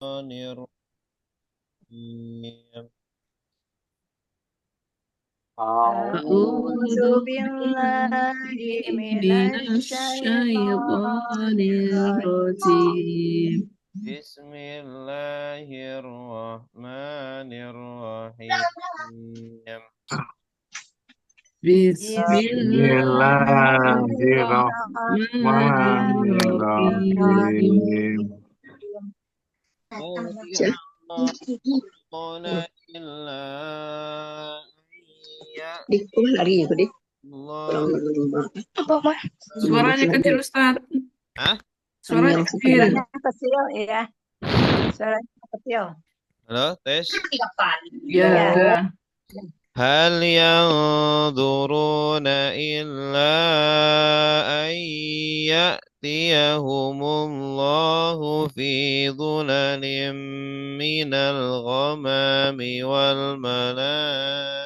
الرحيم أعوذ أعوذ بالله بالله من من الشيطان الشيطان الرجيم الرجيم. بسم الله الرحمن الرحيم بسم الله الرحمن الرحيم. Bismillahirrahmanirrahim. هل Cel. ينظرون إلا أن Dik, lari ya, Dik. الله Kurang berlumba. Apa, Mas? Suaranya kecil, Ustaz. Hah? Suaranya kecil. Suaranya kecil ya. Suaranya kecil. Halo, tes. Ya, Ya. udah. هل ينظرون إلا أن يأتيهم الله في ظلل من الغمام والملائكة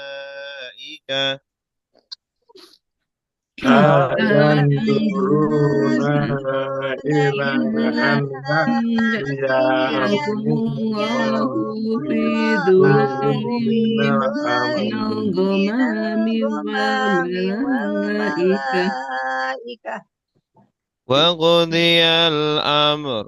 Hal ينظرون إلا إلى أن يأتيهم يأتيهم الله الله في في ظلل ظلال من من الأمر الغمام والملائكة malaika. وقضي الأمر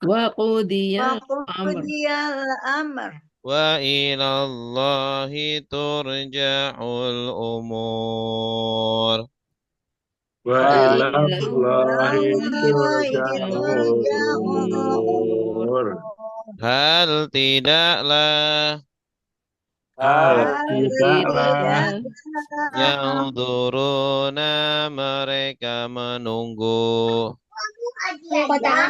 وقضي الأمر Waqudiyal amr. وإلى الله ترجع الأمور وإلى وإلى الله الله ترجع ترجع الأمور. Hal tidaklah Hal tidaklah الأمور yang turuna mereka menunggu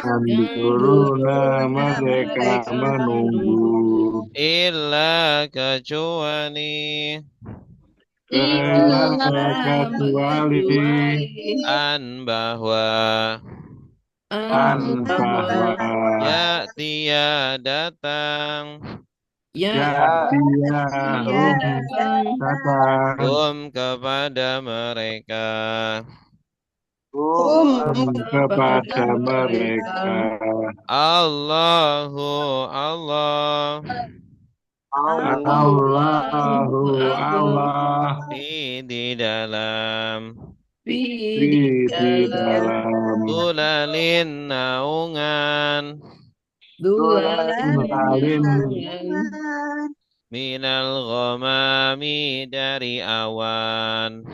Anturuna mereka menunggu illa kecuali kecuali an bahwa an bahwa ya dia datang ya dia datang kepada mereka kepada mereka Allahu Allah Allahu Allah di dalam di dalam tulalin naungan tulalin minal ghamami dari awan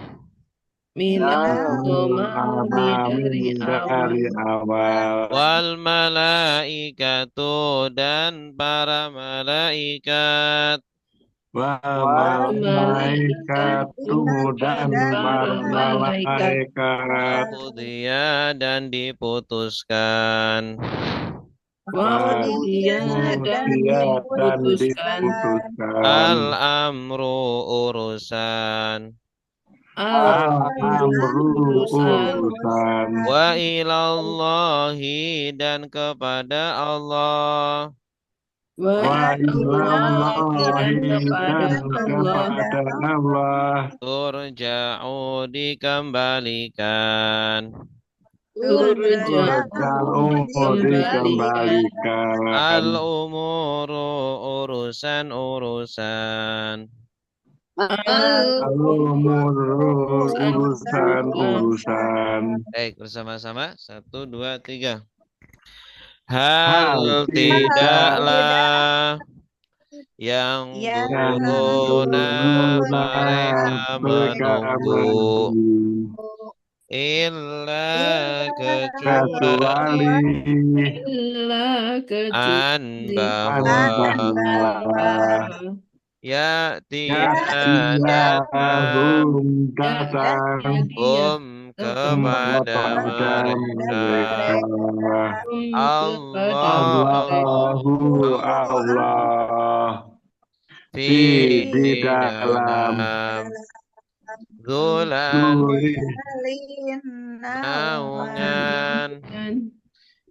minal ghamami dari awal wal malaikatu dan para malaikat wa malaikatu dan para malaikat qudiya dan diputuskan Kemudian dan diputuskan al amru urusan al-amru urusan urusan wa ilallahi dan kepada Allah wa ilallahi dan kepada dan Allah kepada Allah turja'u dikembalikan turja'u dikembalikan dikembalikan al umuru urusan-urusan al-umur urusan-urusan. baik bersama-sama 1 2 3 Hal hal tidaklah yang turuna mereka menunggu illa kecuali illa an kecuali bahwa ya tidak datang datang kepada mereka Allahu Allah di dalam naungan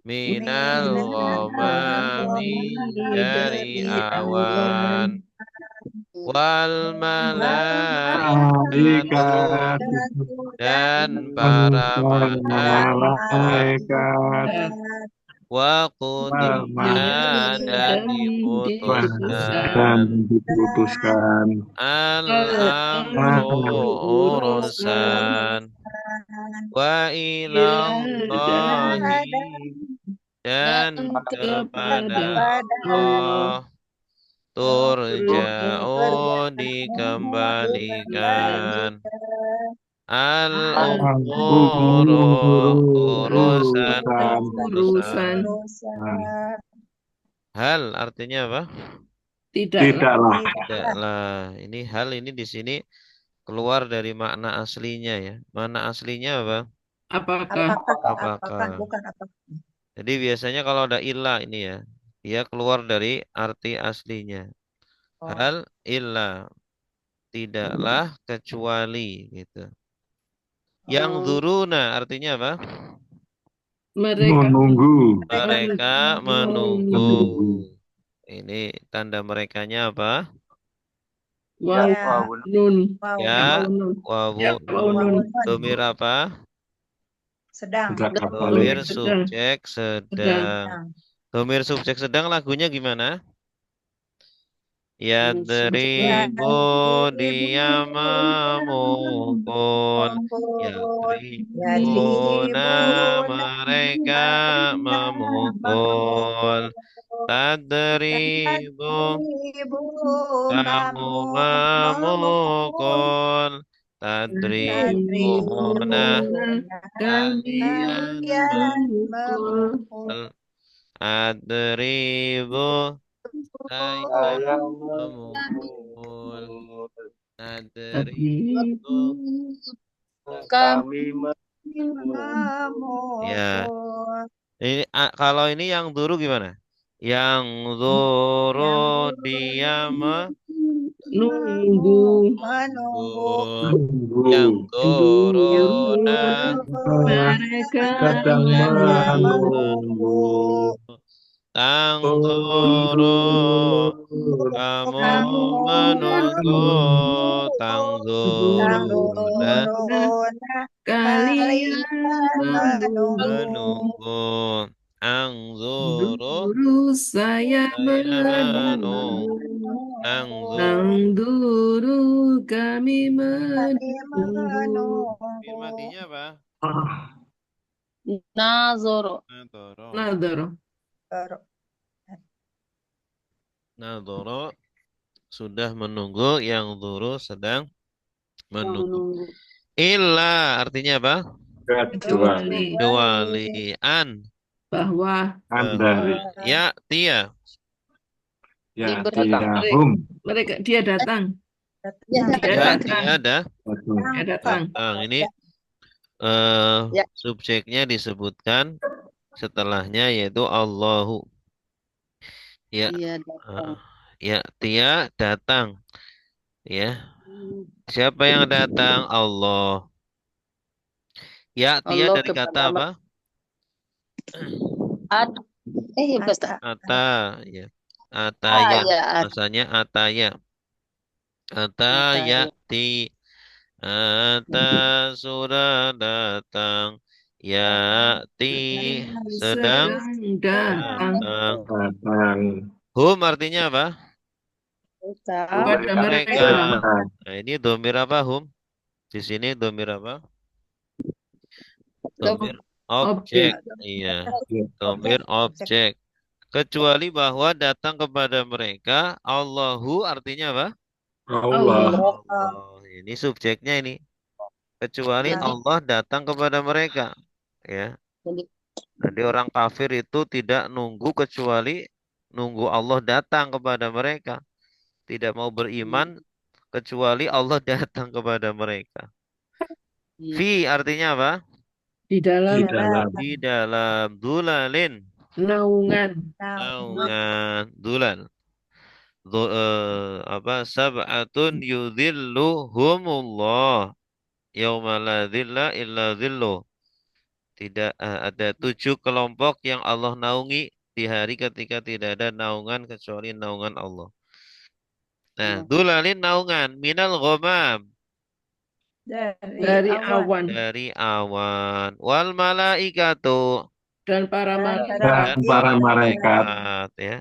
minal ghamami dari awan wal malaikatu dan para malaikat Wakudiya dan diputuskan dan diputuskan al-amru urusan wa ilallahi dan kepada Allah turja'u dikembalikan al-umuru urusan urusan hal artinya apa? tidaklah Tidaklah. Ini hal ini di sini keluar dari makna aslinya ya. Makna aslinya apa? apakah Apakah? Bukan apa. Jadi biasanya kalau ada ilah ini ya, dia keluar dari arti aslinya. Hal ilah, tidaklah kecuali gitu. Yang zuruna artinya apa? mereka menunggu Mereka menunggu. Ini tanda merekanya apa? wow nun Ya, nun wawu nun domir apa? Sedang. tidak apa Domir lagi. subjek sedang. Domir subjek sedang lagunya gimana? Yadribu dia memukul. Yadribuna mereka memukul. Tadribu kamu memukul. Tadribuna kalian memukul. Adribu saya memukul. Adribu Kami ya. Ini kalau ini yang dulu gimana? Yang dulu dia nunggu yang dulu mereka Kadang menunggu tangduru kamu menunggu tangduruna kalian menunggu angzuru dulu saya menunggu angzuru dulu kami menunggu matinya apa? Nazoro. Nadoro. nador Nadoro sudah menunggu, yang duru sedang menunggu. Illa artinya apa? kecuali Kecuali an bahwa Andari ya tia ya mereka dia datang ya datang. tia dah dia datang ini subjeknya disebutkan setelahnya yaitu Allahu ya ya tia datang ya. Siapa yang datang? Allah. Ya tia Allah dari kata apa? Ata ya. Ataya masanya ataya. Atayati. Ata sudah datang. Yati sedang datang. Hum artinya apa? kepada mereka Nah, ini domir apa hum? Di sini domir apa? Domir objek. Iya. Domir objek. Kecuali bahwa datang kepada mereka Allahu artinya apa? Allah Allah. Ini subjeknya ini. Kecuali Allah datang kepada mereka. Ya. Jadi orang kafir itu tidak nunggu kecuali nunggu Allah datang kepada mereka. Tidak mau beriman kecuali Allah datang kepada mereka. Fi artinya apa? di dalam Di dalam dulalin. naungan Dulal. Sab'atun yudhilluhumullah yauma la dhilla illa dhilluh. Tidak ada 7 kelompok yang Allah naungi di hari ketika tidak ada naungan kecuali naungan Allah. Nah, dulalin naungan minal ghamam dari awan dari awan wal malaikatu dan para dan malaikat Dan dan para para malaikat. malaikat ya.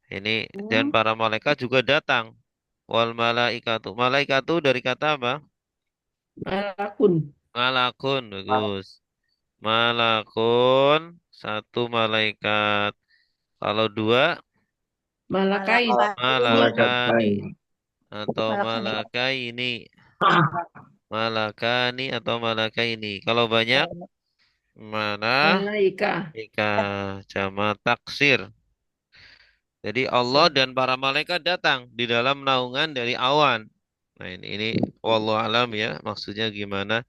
Ini dan para malaikat juga datang. Wal malaikatu. Malaikatu dari kata apa? malakun Malakun, bagus. Malakun, satu malaikat. Kalau dua, malakain Malaikat malakani lain. atau malakaini. Malakani atau malakaini. Kalau banyak, mana? malaika Ika jama taksir. Jadi Allah dan para malaikat datang di dalam naungan dari awan. Nah ini wallahu alam ya, maksudnya gimana?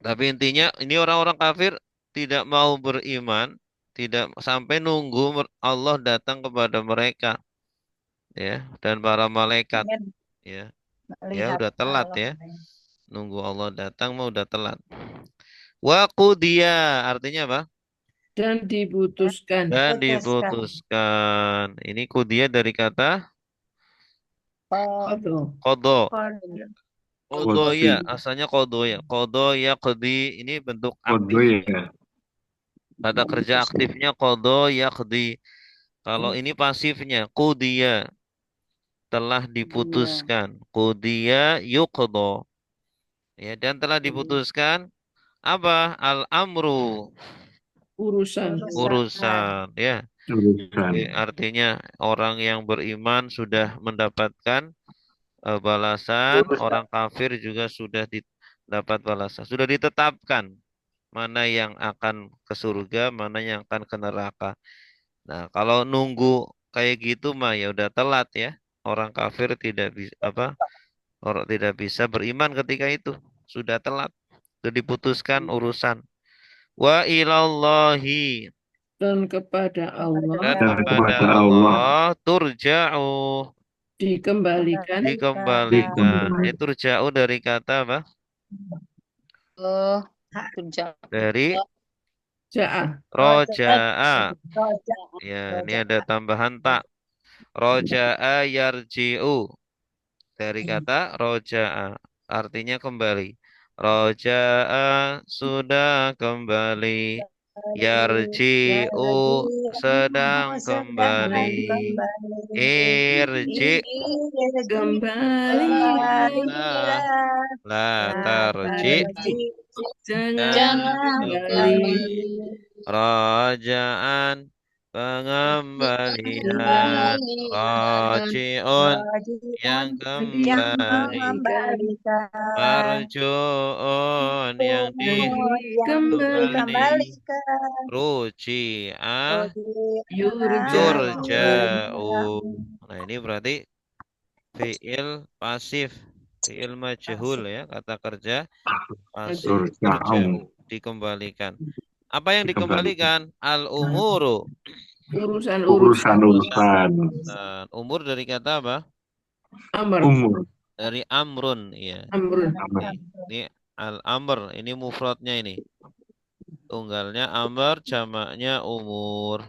Tapi intinya ini orang-orang kafir tidak mau beriman, tidak sampai nunggu Allah datang kepada mereka, ya, dan para malaikat, ya, ya melihat udah telat Allah ya, nunggu Allah datang mau udah telat. Wa qudiya artinya apa? dan diputuskan Dan putuskan. diputuskan. Ini qudiya dari kata Qadha. qada. Qadar. Qada Qadhi. ya, asalnya qada ya. Qada ya qadi ini bentuk Qadhi aktif. ya. Kata kerja aktifnya qada ya qadi. Kalau ini pasifnya qudiya telah diputuskan. Qudiya yuqda. Ya, dan telah diputuskan apa? Al-amru urusan urusan ya. Urusan. Artinya orang yang beriman sudah mendapatkan balasan, orang kafir juga sudah dapat balasan. Sudah ditetapkan mana yang akan ke surga, mana yang akan ke neraka. Nah, kalau nunggu kayak gitu mah ya udah telat ya. Orang kafir tidak bisa apa? Orang tidak bisa beriman ketika itu. Sudah telat. Sudah diputuskan urusan. Wa ilallahi dan kepada Allah dan Dan kepada kepada Allah Allah turja'u dikembalikan dikembalikan. Itu turja'u dari kata apa? Dari ja'a roja'a. Ya, ini ada tambahan tak. Roja'a yarji'u. Dari kata roja'a. Artinya kembali. Roja'a sudah kembali. Yarji'u sedang kembali. Irji kembalilah la tarji jangan jangan kembali kembali. Rajaan pengembalian. Rajiun yang yang kembali. mengembalikan Marjuun yang yang kembali. dikembali Ruji'ah yurja'u yurja'u. Nah ini berarti fiil pasif. Fiil majhul ya. Kata kerja pasif. turja'u. Yurja'u. Dikembalikan. Apa yang Dikembalikan. dikembalikan? Al-umuru. urusan-urusan Urusan-urusan. Nah, umur dari kata apa? amr Umur. Dari amrun. Ya. amrun Ini al-amr. Ini mufradnya ini. Tunggalnya amr, jamaknya umur.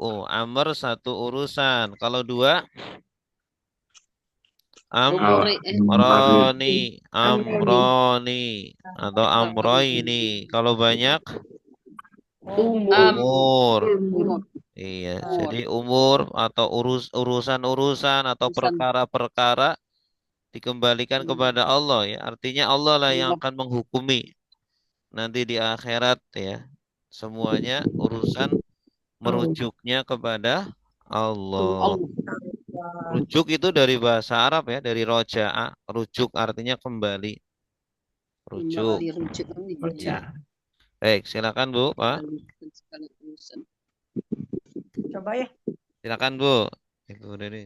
Oh, amr satu urusan. Kalau dua, amroni, amroni, atau amroini. Kalau banyak, umur. umur Iya, jadi umur atau urusan-urusan atau perkara-perkara dikembalikan kepada Allah ya. Artinya Allah lah yang akan menghukumi nanti di akhirat ya. Semuanya urusan merujuknya kepada Allah. Rujuk itu dari bahasa Arab ya, dari roja'a. Rujuk artinya kembali. Rujuk. kerja Ya. Baik, silakan Bu, Pak. coba ya. Silakan Bu. Ibu Deni.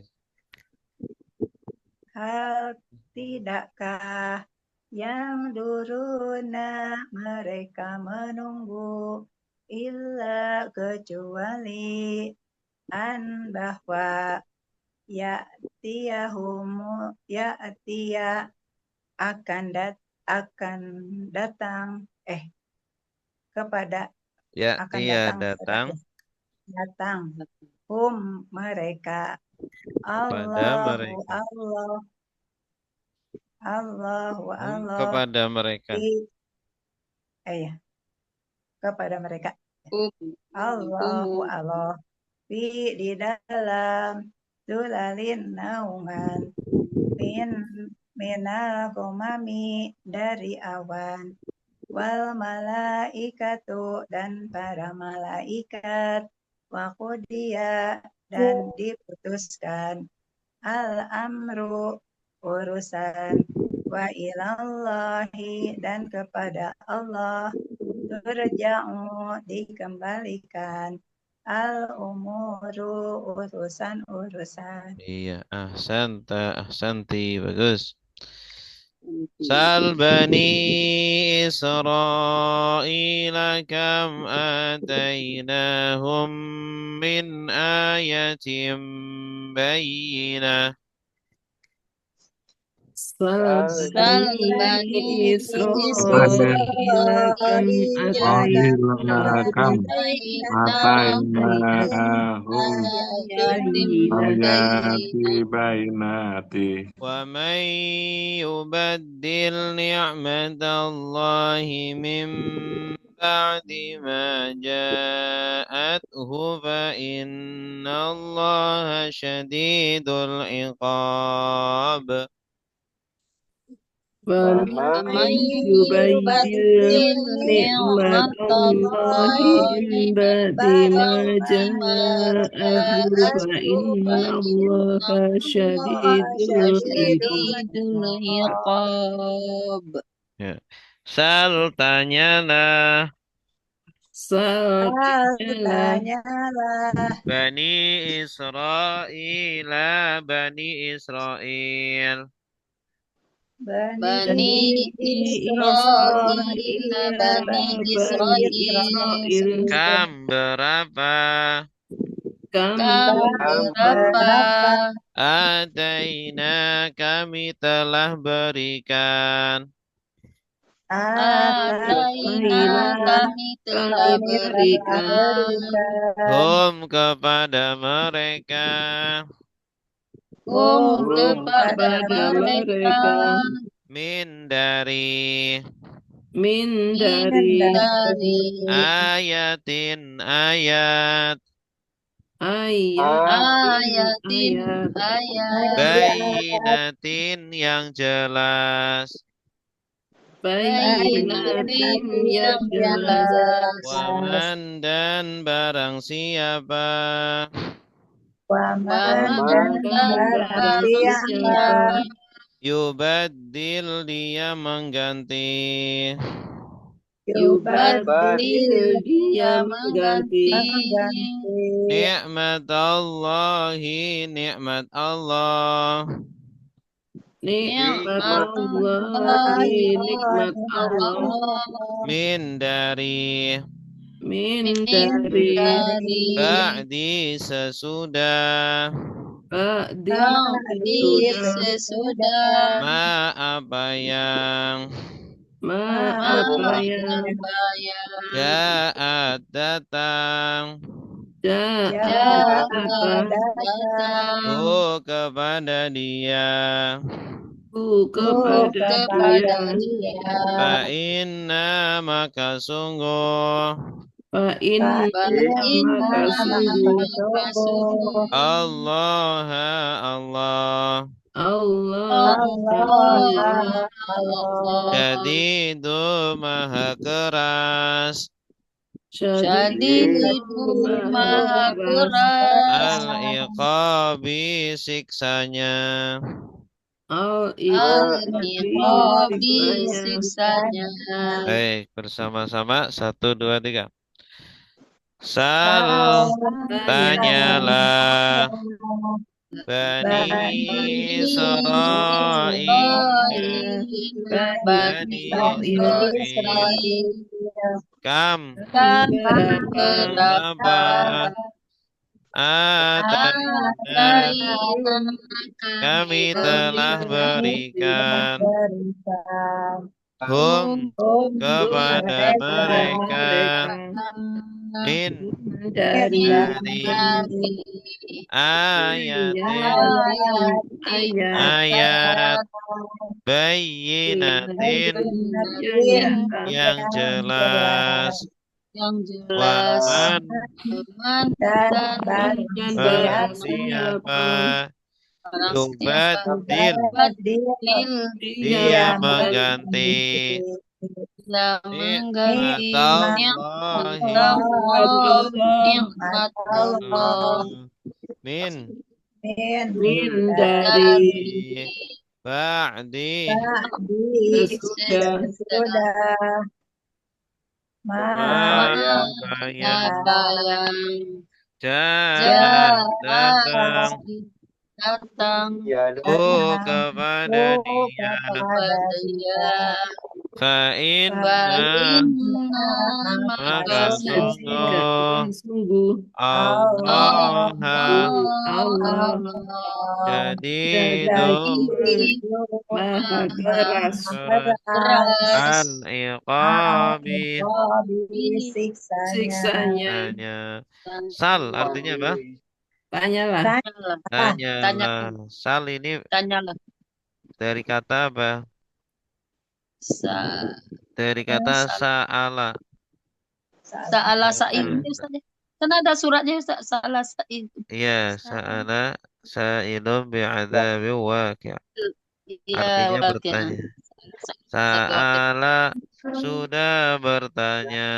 Hal tidakkah yang duruna mereka menunggu illa kecuali an bahwa ya'tiya akan datang kepada Ya, akan iya datang datang mereka kepada mereka. Allah Kepada mereka. ya kepada mereka. Allahu Allah di dalam zulalin naungan minal gomami dari awan wal malaikatu dan para malaikat wa qudiya dan diputuskan al-amru urusan wa ilallahi dan kepada Allah turja'u dikembalikan al-umuru urusan-urusan. Iya, ahsanti, bagus. Sal bani Israila kam atainahum min ayatin bayyinah. Bani Israel kam Kam atainahum ayati bainati. Wa man yubaddil ni'matallahi min ba'di ma ja'athu fa innallaha syadidul iqab. ومن يبدل نعمة الله من بعد ما جاءه فإن الله شديد العقاب. Ya. Sal tanyalah Bani Israel Bani Israel Kam berapa Ataina kami telah berikan Hum kepada mereka Min dari ayatin ayat Bainatin yang jelas Waman dan barang siapa Yubaddil dia mengganti Nikmat Allahi nikmat Allah Min dari Ba'di sesudah Ma apa yang Ja'at datang kepada dia Fa inna maka sungguh Allah Syadidu maha keras Al-iqabi siksanya Baik, bersama-sama 1, 2, 3 Sal tanyalah Bani Israel Kam berapa kami telah berikan Hum kepada mereka Min dari ayat Bayyinatin yang jelas yang jelas, waman aman dan dan barang dan siapa barang siapa barang siapa yubatil badil dia dia mengganti mengganti yang mengganti nikmatallahi Allah, nikmat nikmat Allah min min dari dari ba'di sesudah sudah ma ma yang apa yang jahat datang datang kepada dia kepada dia fa'inna Fa'inna maka maka sungguh sungguh Allah Allah jadidu maha keras al-iqabi siksanya. hanya sal artinya apa? Tanyalah. Tanyalah. Sal ini Tanyalah. dari kata apa? Dari kata sa'ala. Sa'ala sa'il itu saja. Kan ada suratnya Sa'ala sa'il. Iya, sa'ala sa'ilun bi'adzabi waqi'. Iya, Artinya wakil. bertanya. Sa'ala sudah bertanya.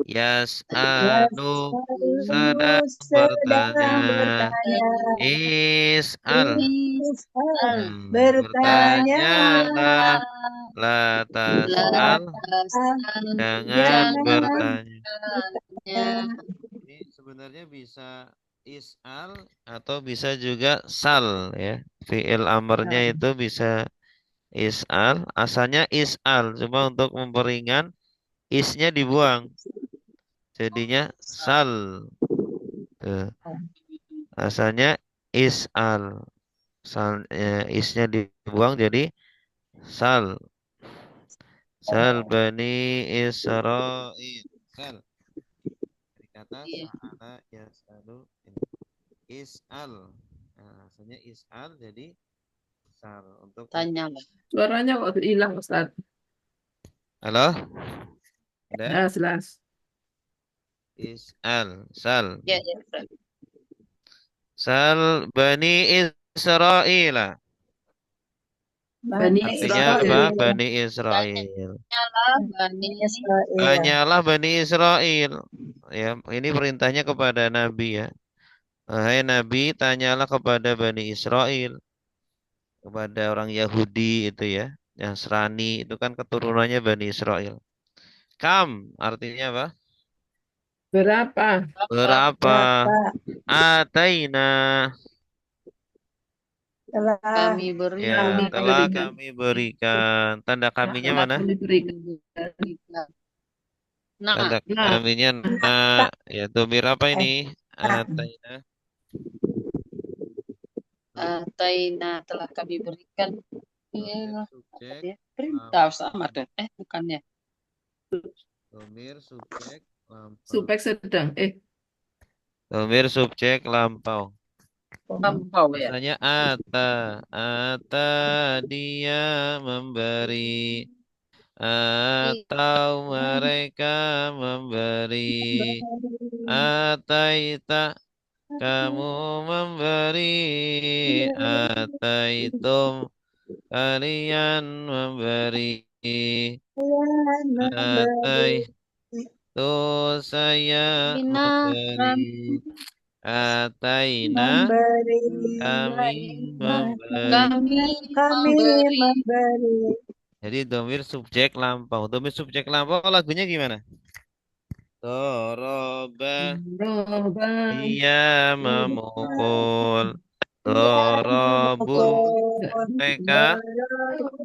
Yas'alu sedang bertanya. Is'al bertanyalah. La tas'al jangan bertanya. Ini sebenarnya bisa is'al atau bisa juga sal ya. Fi'il amarnya itu bisa is'al, asalnya is'al, cuma untuk memperingan isnya dibuang. Jadinya sal. Tuh. Asalnya is'al. Isnya dibuang jadi sal. Sal bani Israil. Sal. Dari kata sa'ala yas'alu is'al. Nah, asalnya is'al jadi sal untuk Tanya. Suaranya kok hilang Ustaz. Halo? Ada? Jelas. Is'al, sal. Ya. Sal bani Israil. Bani Artinya Israil. apa? Bani Israil. Israel. Tanyalah Bani Israil. Ya, ini perintahnya kepada Nabi ya. Hai Nabi, tanyalah kepada Bani Israil. Kepada orang Yahudi itu ya. Yang Nasrani itu kan keturunannya Bani Israil. Kam artinya apa? Berapa? Berapa? Ataina. Telah Kami beri. Ya, telah kami berikan. Tanda kaminya mana? Kami berikan. Tanda kaminya nah. Ya, domir apa ini? Ataina. Ataina telah kami berikan. Subjek. Perintah sama kan? Bukannya. Domir subjek lampau. Subjek sedang. Domir subjek lampau. Lampau ya. Misalnya ata dia memberi atau mereka memberi ataita kamu memberi ataitum kalian memberi ataitu saya memberi ataina kami memberi. Jadi domir subjek lampau. Domir subjek lampau lagunya gimana? Doroba dia memukul. Dorobu mereka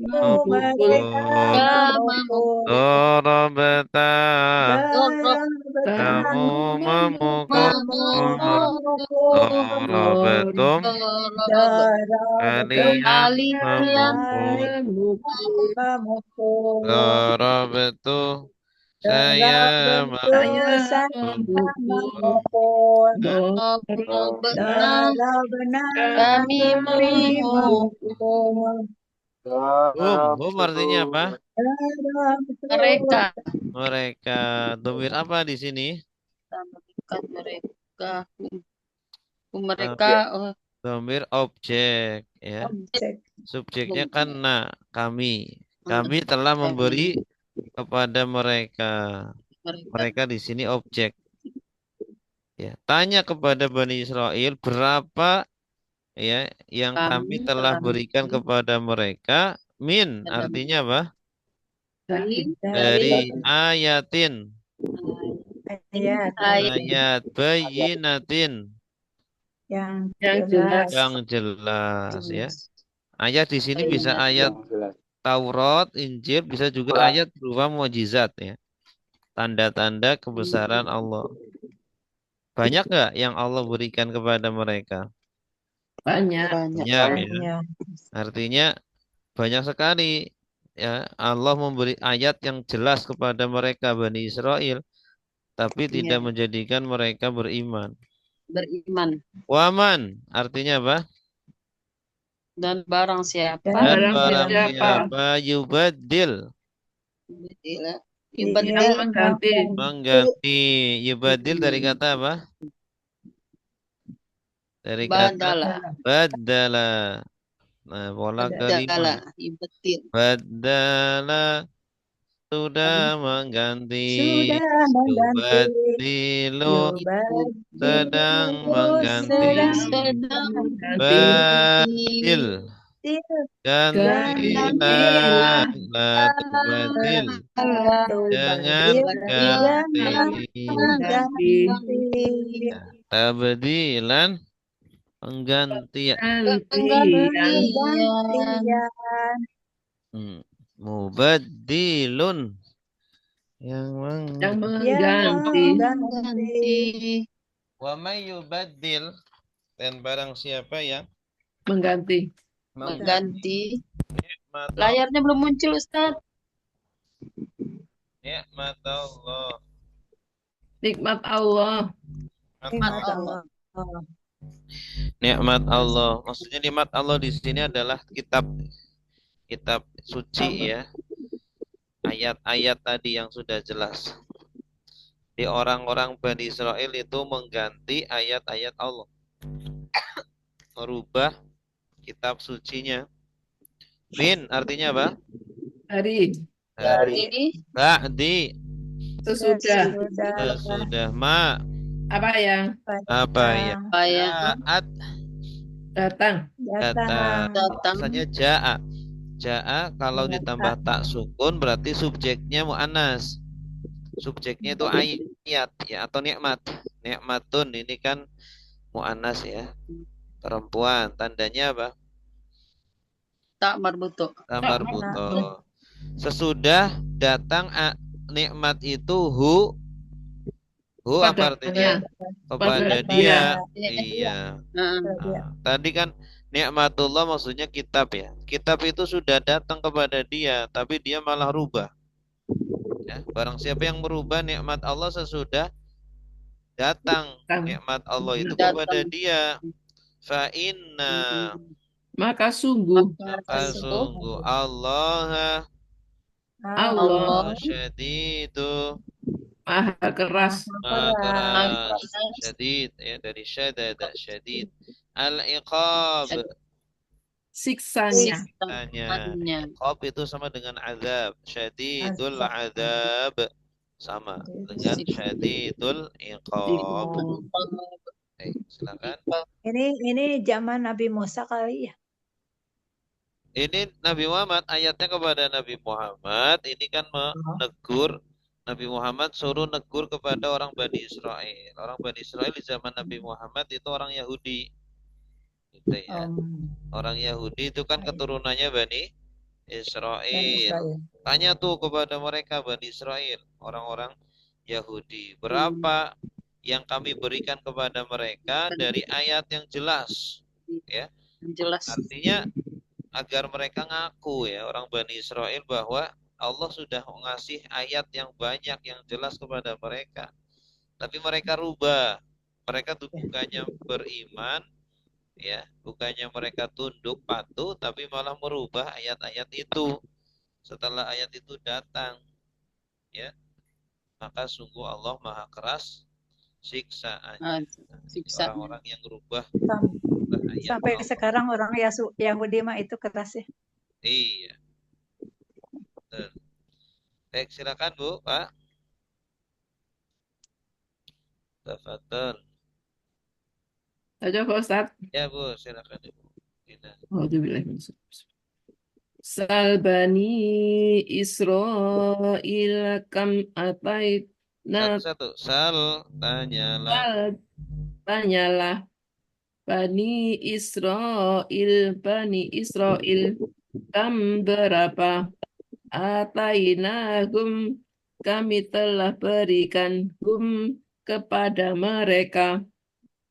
memukul. Dorobeta kamu memukul. Dorobetum kalian memukul. Dorobetu saya memukul. Kami memukul. Hum artinya apa? Mereka. Mereka. Domir apa di sini? Mereka. Eh, Mereka. Oh, Domir objek, ya. Objek. Subjeknya kan kami. Kami telah memberi kepada mereka. Mereka di sini objek. Ya, tanya kepada Bani Israel berapa ya yang kami telah berikan kepada mereka. Min artinya apa? Dari ayatin. Ayat Ayat bayinatin. yang jelas. Yang jelas ya. Ayat di sini bisa ayat Taurat, Injil, bisa juga ayat berupa mukjizat ya. Tanda-tanda kebesaran Allah. Banyak nggak yang Allah berikan kepada mereka? Banyak. Banyak ya. banyak. Artinya banyak sekali ya. Allah memberi ayat yang jelas kepada mereka Bani Israel, tapi tidak menjadikan mereka beriman. beriman. Waman artinya apa? Dan barang siapa Dan Barang barang siapa siapa yubadil yang mengganti yubadil dari kata apa? Dari kata badala badala. Nah, pola kelima. ibetil Badala sudah mengganti. Sudah mengganti Yubadilun Yubadil sedang mengganti. sedang Badil gantilah la tubadil. Jangan ganti. Tabdilan penggantian. Mubaddilun yang mengganti. Wa may yubaddil dan barang siapa yang Mengganti. layarnya belum muncul Ustaz. Nikmat Allah. Nikmat Allah. Nikmat Allah. Maksudnya nikmat Allah di sini adalah kitab suci ya. Ayat-ayat tadi yang sudah jelas. Di orang-orang Bani Israel itu mengganti ayat-ayat Allah. Merubah kitab sucinya. Min artinya apa? Hari. Ba'di. Sesudah. Ma. Apa yang? Apa ya? Ja'at. Datang. Misalnya ja'a. Ja'a kalau ditambah tak sukun berarti subjeknya mu'annas. Subjeknya itu ayat ya atau nikmat. Nikmatun ini kan mu'annas ya. Perempuan. Tandanya apa? Tak marbuto. Tak marbuto. Sesudah datang nikmat itu hu apa artinya? Kepada dia. Iya. Nah, tadi kan nikmatullah maksudnya kitab ya. Kitab itu sudah datang kepada dia, tapi dia malah rubah. Ya, barang siapa yang merubah nikmat Allah sesudah datang nikmat Allah itu kepada dia, fa inna maka sungguh Allah syadidu maha keras. Syadid ya dari syadada syadid al-iqab siksanya. Iqab itu sama dengan azab. Syadidul azab sama dengan syadidul iqab. Silakan. Ini zaman Nabi Musa kali ya. Ini Nabi Muhammad, ayatnya kepada Nabi Muhammad. Ini kan menegur Nabi Muhammad, suruh negur kepada orang Bani Israel. Orang Bani Israel di zaman Nabi Muhammad itu orang Yahudi. Gitu ya. Orang Yahudi itu kan keturunannya Bani Israel. Tanya tuh kepada mereka Bani Israel, orang-orang Yahudi, berapa yang kami berikan kepada mereka dari ayat yang jelas, ya. Jelas. Artinya agar mereka ngaku ya orang Bani Israel bahwa Allah sudah mengasih ayat yang banyak yang jelas kepada mereka. Tapi mereka rubah. Mereka tuh bukannya beriman, Ya, bukannya mereka tunduk patuh, tapi malah merubah ayat-ayat itu setelah ayat itu datang. Ya, maka sungguh Allah maha keras siksaannya. Jadi Siksa. orang-orang yang merubah Sam- ayat Sampai Allah. sekarang orang Yahudi mah itu keras ya. Iya. Betul. Baik, silakan Bu, Pak. Tafadhol. Aja Pak Ustaz. Ya Bu, silakan Ibu. Dina. Sal bani Israil kam ataitna Satu-satu. Sal, tanyalah. sal tanyalah Bani Israel kam berapa atainahum kami telah berikan kepada mereka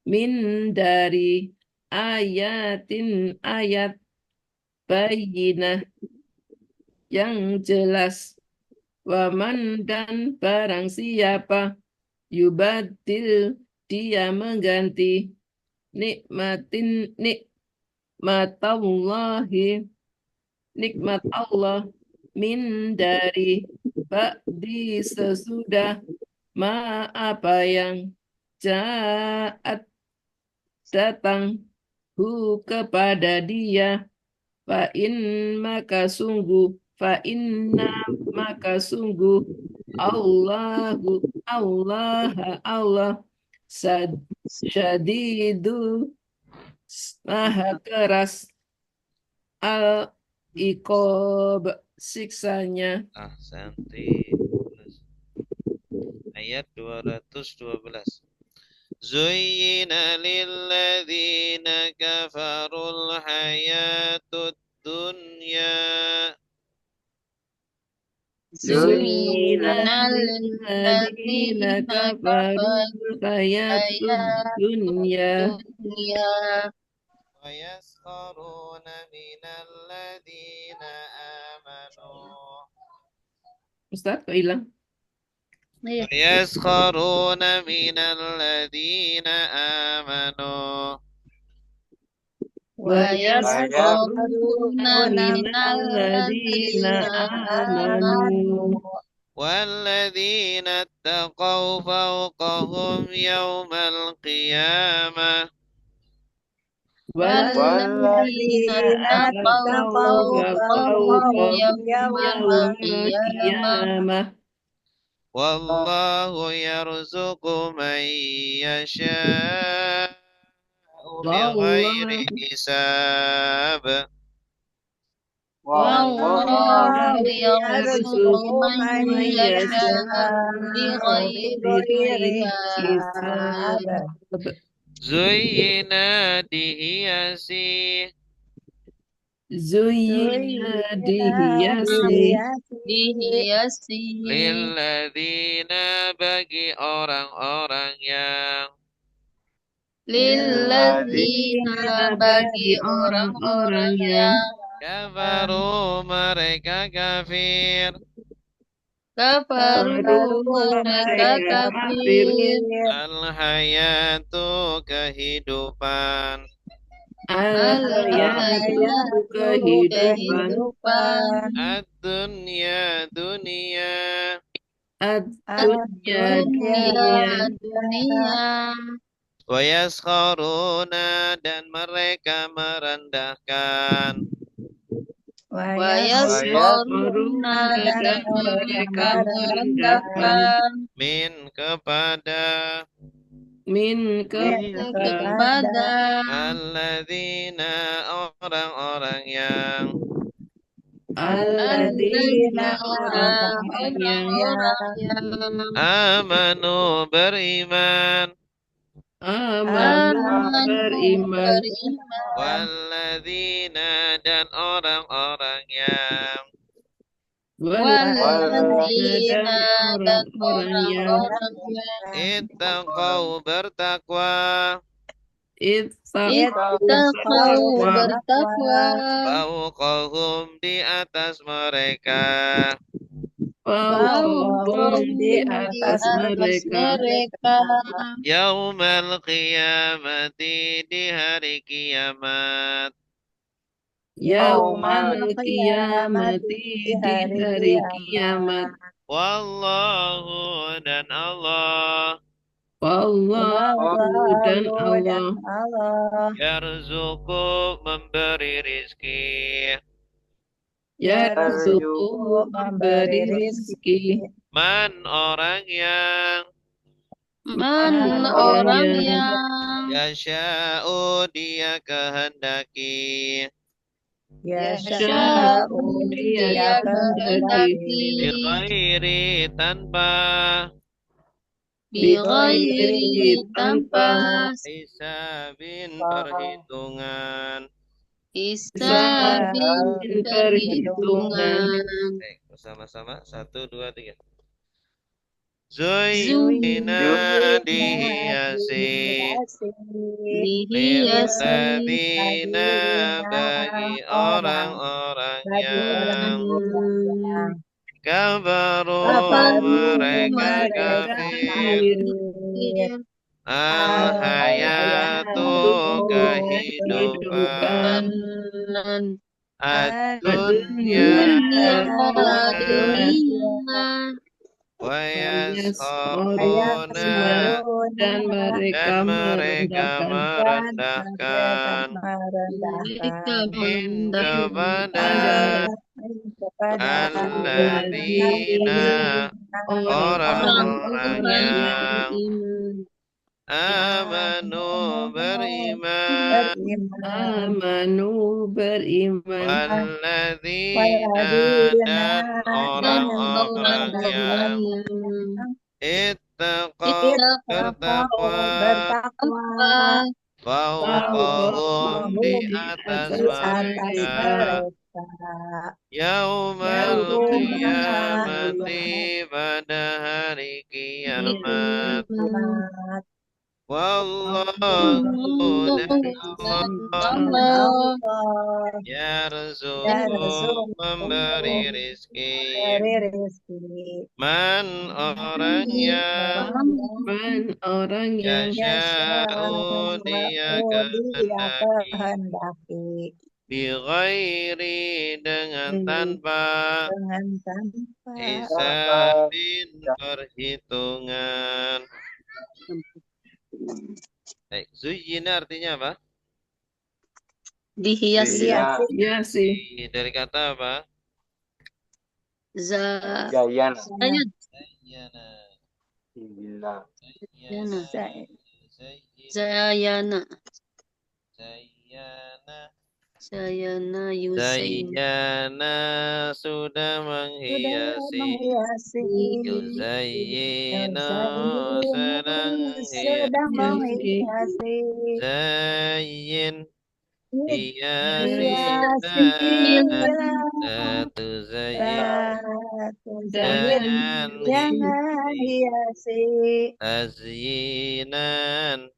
min dari ayatin ayat bayyinah yang jelas waman dan barang siapa yubadil dia mengganti nikmatallahi nikmat Allah min dari ba'di sesudah ma apa yang jaat datang kepada dia fa inna maka sungguh Allah syadidu maha keras al iqob siksanya. Ahsanti. Ayat 212. Zuyyina lilladzina kafarul hayatud dunya. Zuyyina lilladzina kafarul hayatud dunya Wa yaskharuna minal ladzina amanu. Ustaz, kok hilang? Iya. ويسخرون من الذين آمنوا ويسخرون من الذين آمنوا والذين اتقوا فوقهم يوم القيامة والذين اتقوا فوقهم يوم القيامة والله يرزق من يشاء بغير حساب والله يرزق من يشاء بغير حساب زين دهياسي dihiasi lilladzina bagi orang-orang yang lilladzina bagi orang-orang yang kafaru mereka kafir kafaru mereka kafir al-hayatu kehidupan Al-hayatu kehidupan ad-dunya dunia dunia wa yaskharuna dan mereka merendahkan wa yasquruna dan mereka merendahkan min kepada kepada alladzina orang-orang yang alladzina orang-orang yang amanu beriman beriman walladzina dan orang-orang yang walladzina dan orang-orang yang ittaqau bertakwa ittaqau bertakwa fauqahum di atas mereka Fauqahum di di atas atas mereka. mereka. Yaumal qiyamati di hari kiamat. Yaumal Yaumal qiyamati di di hari hari kiamat. kiamat. Wallahu dan Allah Wallahu dan Wallahu dan Allah Allah yarzuqu memberi rizki. yarzuqu memberi memberi rizki. rizki. Man orang yang Man Man orang orang yang yasha'u dia kehendaki. Yasha'u dia dia kehendaki Bi kehendaki. ghairi tanpa bighairi tanpa hisabin perhitungan. hisabin hisabin perhitungan. Baik, bersama-sama. 1, 2, 3. Zuyina Zuyina dihiasi dihiasi lilladzina bagi orang-orang bagi yang orang-orang yang kafaru kafaru mereka mereka kafir. kafir. Al-hayatu kehidupan kehidupan ad-dunya dunia dunia wa Yas'aluna yas'aluna dan mereka dan mereka merendahkan merendahkan min kepada kepada alladzina orang-orang orang-orang yang yang beriman. amanu beriman amanu beriman walladzina dan Dan orang-orang orang-orang yang yang ittaqaw bertakwa bertakwa fauqahum di atas atas mereka mereka. yaumal Yaumal qiyamati pada hari kiamat. kiamat. Wallahu dan Allah Allah yarzuqu memberi rizki Memberi rezeki. man orang yang Man orang yang yasha'u dia Dia kehendaki kehendaki bi ghairi dengan tanpa dengan tanpa hisabin perhitungan. Baik, zuyyina artinya apa? dihiasi ya sih Dari kata apa? Zayan. Zayyana. Zayyana. Zayyana. Zayyana. Zayyana. Zayyana Yusain. Zayyana sudah menghiasi. Yuzayyinu sedang menghiasi. Zayyin hiasi satu Jangan hiasi tazyinan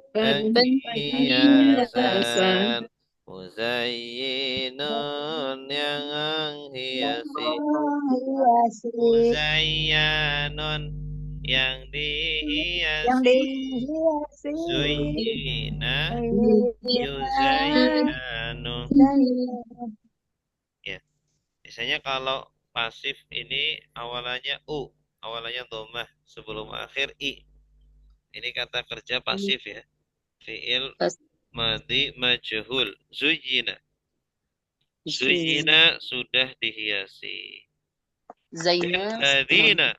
penghiasan penghiasan muzayyinun yang menghiasi muzayyanun yang dihiasi zuyyina yuzayyanu. Ya, biasanya kalau pasif ini awalannya u, awalannya dhammah, sebelum akhir i. Ini kata kerja pasif ya. Fi'il madhi majhul. Zuyyina. Zuyyina sudah dihiasi. Zaina Ladzina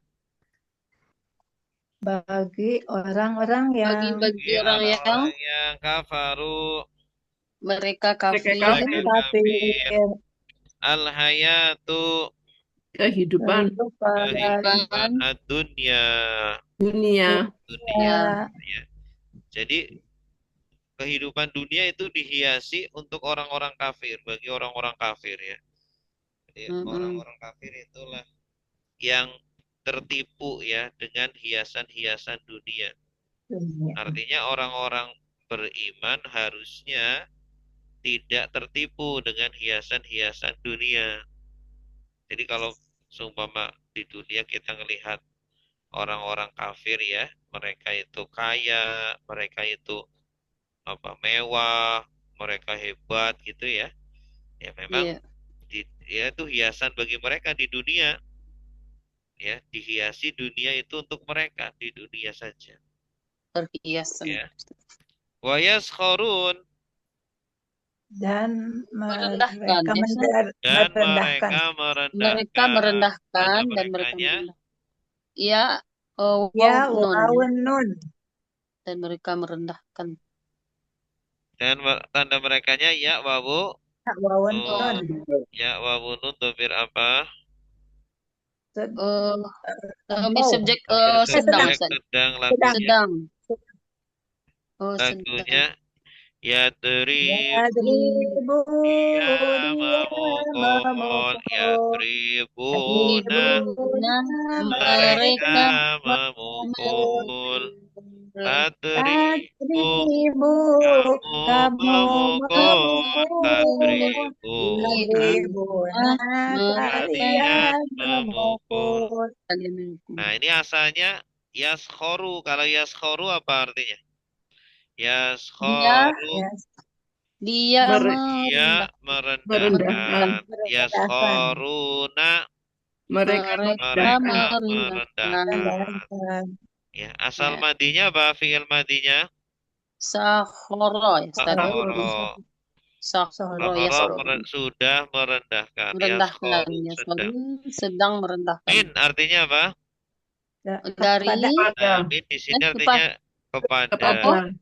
bagi orang-orang yang bagi orang yang kafaru mereka kafir. kafir. al-hayatu kehidupan kehidupan ad-dunya. dunia Dunia. Ya. Jadi kehidupan dunia itu dihiasi untuk orang-orang kafir, bagi orang-orang kafir ya. Jadi orang-orang kafir itulah yang tertipu ya dengan hiasan-hiasan dunia. Artinya orang-orang beriman harusnya tidak tertipu dengan hiasan-hiasan dunia. Jadi kalau seumpama di dunia kita ngelihat orang-orang kafir ya, mereka itu kaya, mereka itu apa mewah, mereka hebat gitu ya. Ya memang Iya. ya itu hiasan bagi mereka di dunia ya, dihiasi dunia itu untuk mereka di dunia saja Perhiasan. ya. Wa yaskharun, Dan Merendahkan mereka ya, Ustaz. dan merendahkan. Mereka merendahkan pada dan mereka merekanya merendahkan. Ya, Ya, waw nun. wawun nun. Dan mereka merendahkan. dan tanda merekanya ya wawu Ya, wawun nun. nun. Ya wawu nun domir apa? Sed- Domir Oh, subjek Domir sedang, subjek Ustaz. sedang lagunya. Sedang. Oh, sedang. Lagunya ya ya dribu ribu dia dia memukul ya dribuna Ribuna mereka mereka memukul Tadribu tadribu kamu kamu memukul tadribu Tadribu mereka kalian kalian memukul. memukul. Nah ini asalnya yaskhoru. Kalau yaskhoru apa artinya? Dia Yaskhoru Ya, dia Mere- dia merendahkan. merendahkan. Yaskhoruna Mereka mereka mereka merendahkan. merendahkan. Ya, asal Ya. madinya apa? Fi'il madinya Sahoro ya, Ustaz. sakhoro. Sahoro ya, Sakhoro sudah merendahkan. merendahkan Yaskhoru ya, sedang. sedang merendahkan. Min artinya apa? Dari Nah, min di sini artinya kepada. Kepada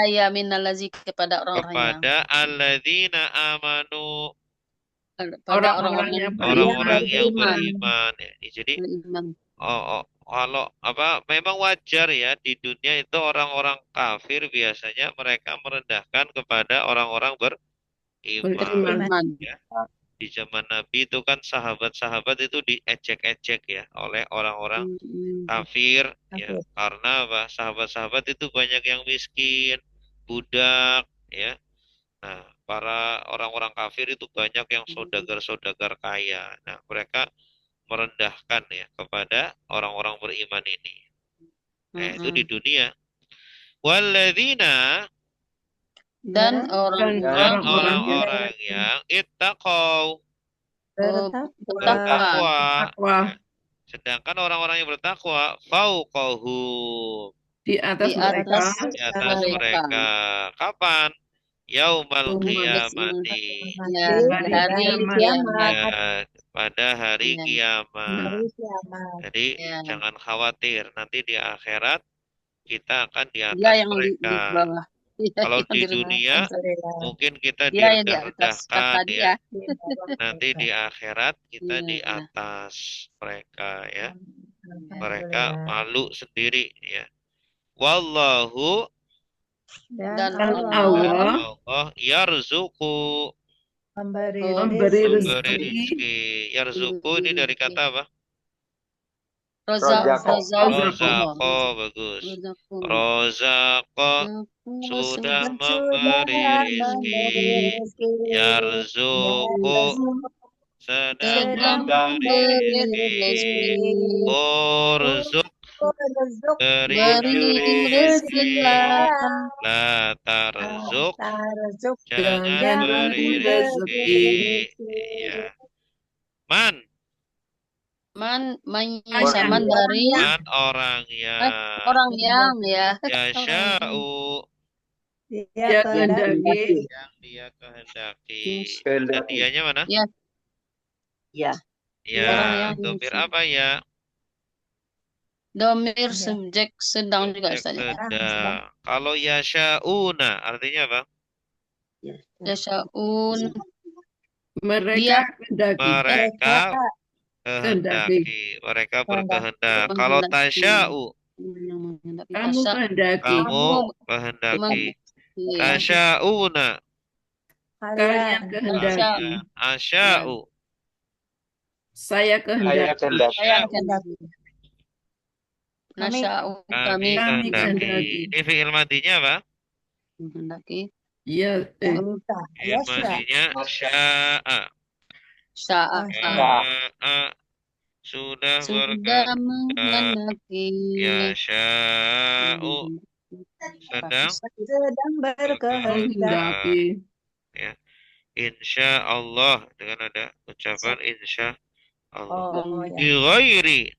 ya minalazi kepada orang-orang yang Kepada alladzina amanu. pada orang-orang Orang-orang yang beriman. beriman. Ya, jadi Beriman. kalau apa memang wajar ya di dunia itu orang-orang kafir biasanya mereka merendahkan kepada orang-orang beriman. Beriman. Ya. Di zaman Nabi itu kan sahabat-sahabat itu diejek-ejek ya oleh orang-orang kafir ya karena apa? Sahabat-sahabat itu banyak yang miskin, budak ya. Nah, para orang-orang kafir itu banyak yang saudagar-saudagar kaya. Nah, mereka merendahkan ya kepada orang-orang beriman ini. Nah, itu di dunia. Walladzina Dan dan orang-orang orang-orang yang ittaqau bertakwa. takwa Ya. Sedangkan orang-orang yang bertakwa fauqahum di atas di mereka atas di atas mereka. mereka. Kapan? Yaumal Umat qiyamati. Ya, Hari hari kiamat. kiamat. Ya, pada hari Ya. kiamat. Jadi Ya. jangan khawatir, nanti di akhirat kita akan di Dia atas yang di mereka. bawah. Dia Kalau yang di rendah. dunia mungkin kita Dia yang di atas kata direndah-rendahkan dia. ya. Nanti di akhirat kita Iya. di atas mereka ya. Mereka malu sendiri ya. Wallahu Dan Allah Allah yarzuqu memberi memberi memberi rezeki rezeki. Yarzuqu ini dari kata apa? Rozako. Rozaqo, bagus. Rozaqo sudah memberi rezeki. Yarzuqu sedang memberi rezeki. Urzuq beri rezeki. La tarzuk jangan beri rezeki. Ya. Man Zaman dari man orang yang ya yasha'u dia kehendaki yang dia kehendaki. Dan dianya mana? Ya. Ya, Orang yang domir apa ya? domir subjek sedang juga Subjek saja. sedang. Kalau yasha'una artinya apa? Yashaun mereka kehendaki Mereka kehendaki kehendaki. Mereka berkehendak. Kalau tasya'u kamu kehendaki kamu kehendaki. Tasya'una kalian kehendaki kalian. Asya'u saya kehendaki Nasya'u kami Kami kehendaki. kehendaki. Ini fi'il madinya apa? kehendaki ya Fi'il madinya sya'a. sya'a Sya'a. sudah sudah berkehendak menghendaki yasha'u sedang sedang berkehendak. berkehendak ya. Insya Allah dengan ada ucapan insya Allah. Oh ya. Bi ghairi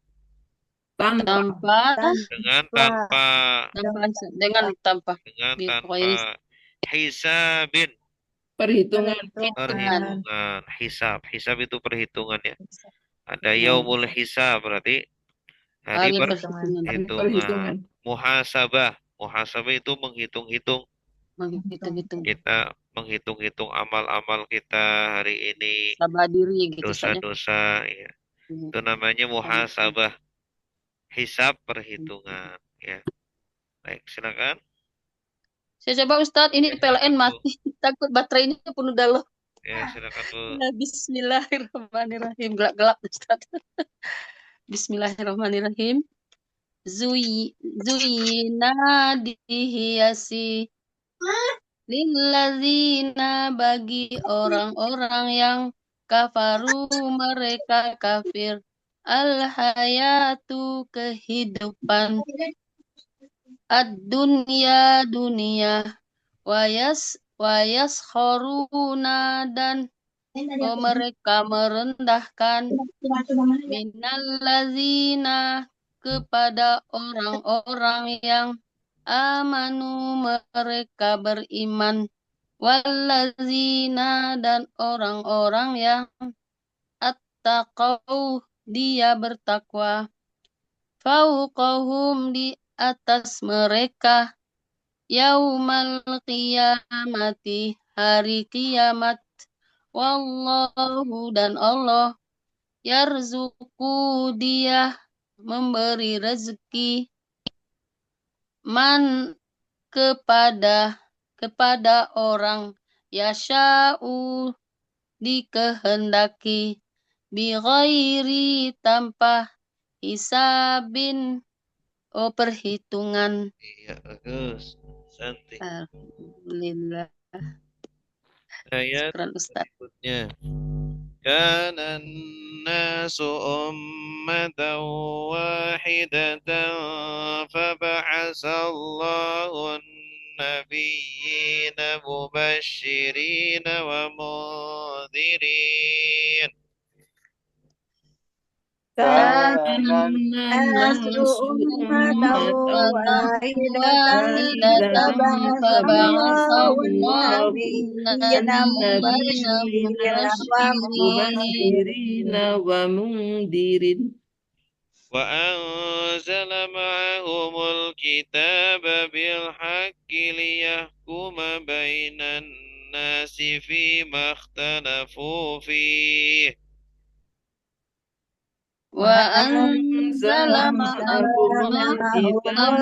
tanpa tanpa dengan Tanpa tanpa dengan Bi tanpa ghairi hisabin perhitungan. perhitungan hisab itu perhitungan ya. Ada yaumul hisab berarti hari hari perhitungan. perhitungan perhitungan. Muhasabah itu menghitung-hitung. menghitung-hitung Kita menghitung-hitung amal-amal kita hari ini, sabar diri gitu saja. dosa-dosa ya. Itu namanya muhasabah. Hisab perhitungan ya. Baik, silakan. Saya coba Ustadz, ini PLN mati. Takut baterainya penuh dalam. Ya, silakan Bu. Nah, bismillahirrahmanirrahim. Gelap-gelap Ustadz. Bismillahirrahmanirrahim. Zuyina dihiasi lillazina bagi orang-orang yang kafaru mereka kafir al-hayatu kehidupan ad-dunya dunia wayas khoruna dan mereka merendahkan minallazina kepada orang-orang yang amanu mereka beriman wallazina dan orang-orang yang attaqau dia bertakwa fauqahum di atas mereka yaumal qiyamati hari kiamat wallahu dan Allah yarzuku dia memberi rezeki man kepada orang yasha'u dikehendaki bi ghairi tanpa hisabin perhitungan. Iya, bagus. Santi. Alhamdulillah. Ayat Syukran Ustaz. berikutnya. Kana nasu ummatan wahidatan faba'asallahu an-nabiyyina mubashshirina wa mundhirin. Nasu ummatan wahidatan faba'asallahu an-nabiyyina Mubashirina wa mundirin. وأنزل معهم الكتاب بالحق ليحكم بين الناس فيما اختلفوا فيه وأنزل معهم الكتاب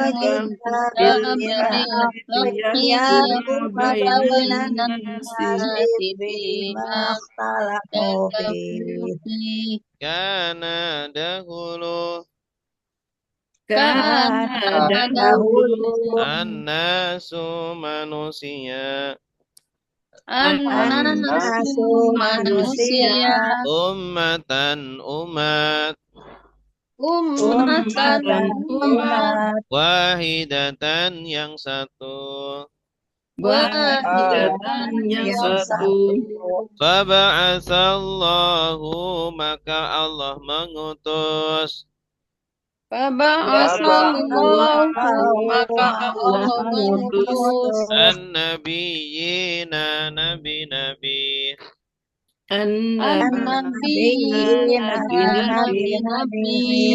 بالحق ليحكم بين الناس فيما اختلفوا فيه كان dahulu An-nasu manusia ummatan umat wahidatan yang satu Faba'atsallahu maka Allah mengutus An-nabiyyina nabi-nabi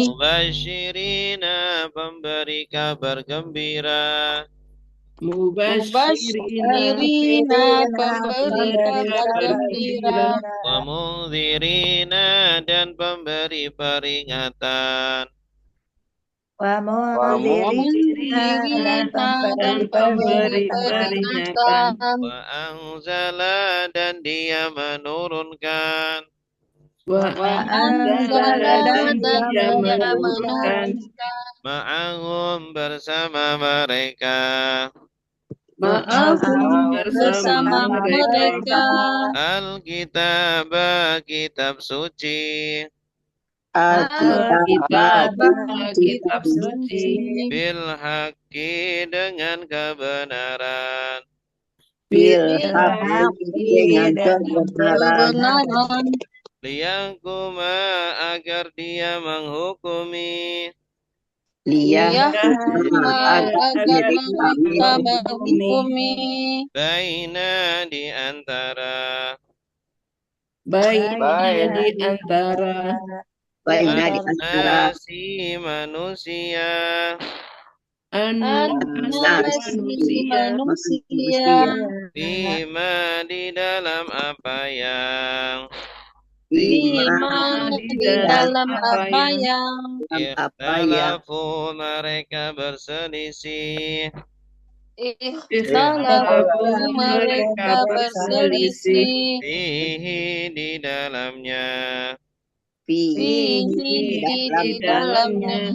Mubashirina pemberi kabar gembira Mubashirina pemberi kabar gembira wa mundhirina dan pemberi peringatan wa mundhirina dan pemberi peringatan wa anzala dan dia menurunkan ma'ahum bersama mereka bersama mereka Al-kitab kitab suci Alkitab, Kitab kitab suci, bil haqqi dengan kebenaran bil Bilhaqi haqqi dengan kebenaran. kebenaran liyahkuma agar dia menghukumi liyahkuma agar mereka menghukumi baina di antara baiknya di antara nasi manusia nasi manusia bima di dalam apa yang bima di dalam apa yang ikhtalafu mereka berselisih ikhtalafu mereka berselisih fihi di dalamnya. fihi di dalamnya.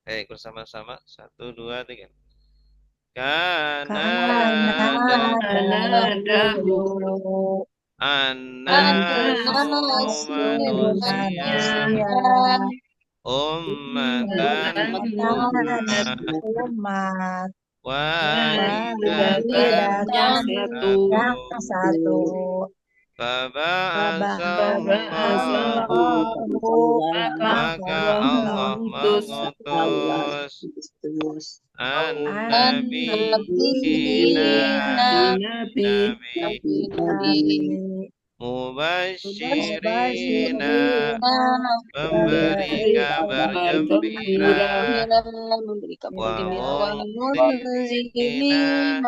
Baik, bersama-sama. 1, 2, 3. Karena dahulu annasu manusia ummatan umat wahidatan yang yang satu. Faba'asallahu maka Allah mengutus an-nabiyina nabi mubashirina memberi kabar gembira wa munzirina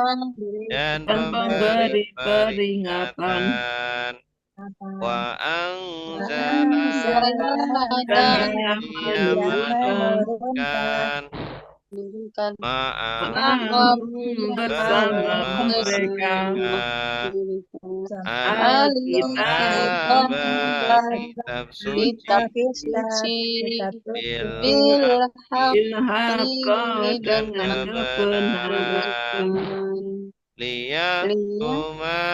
dan memberi peringatan wa anzala dan dia menurunkan ma'am bersama mereka kitab suci bil haqqi dengan kebenaran liyahkuma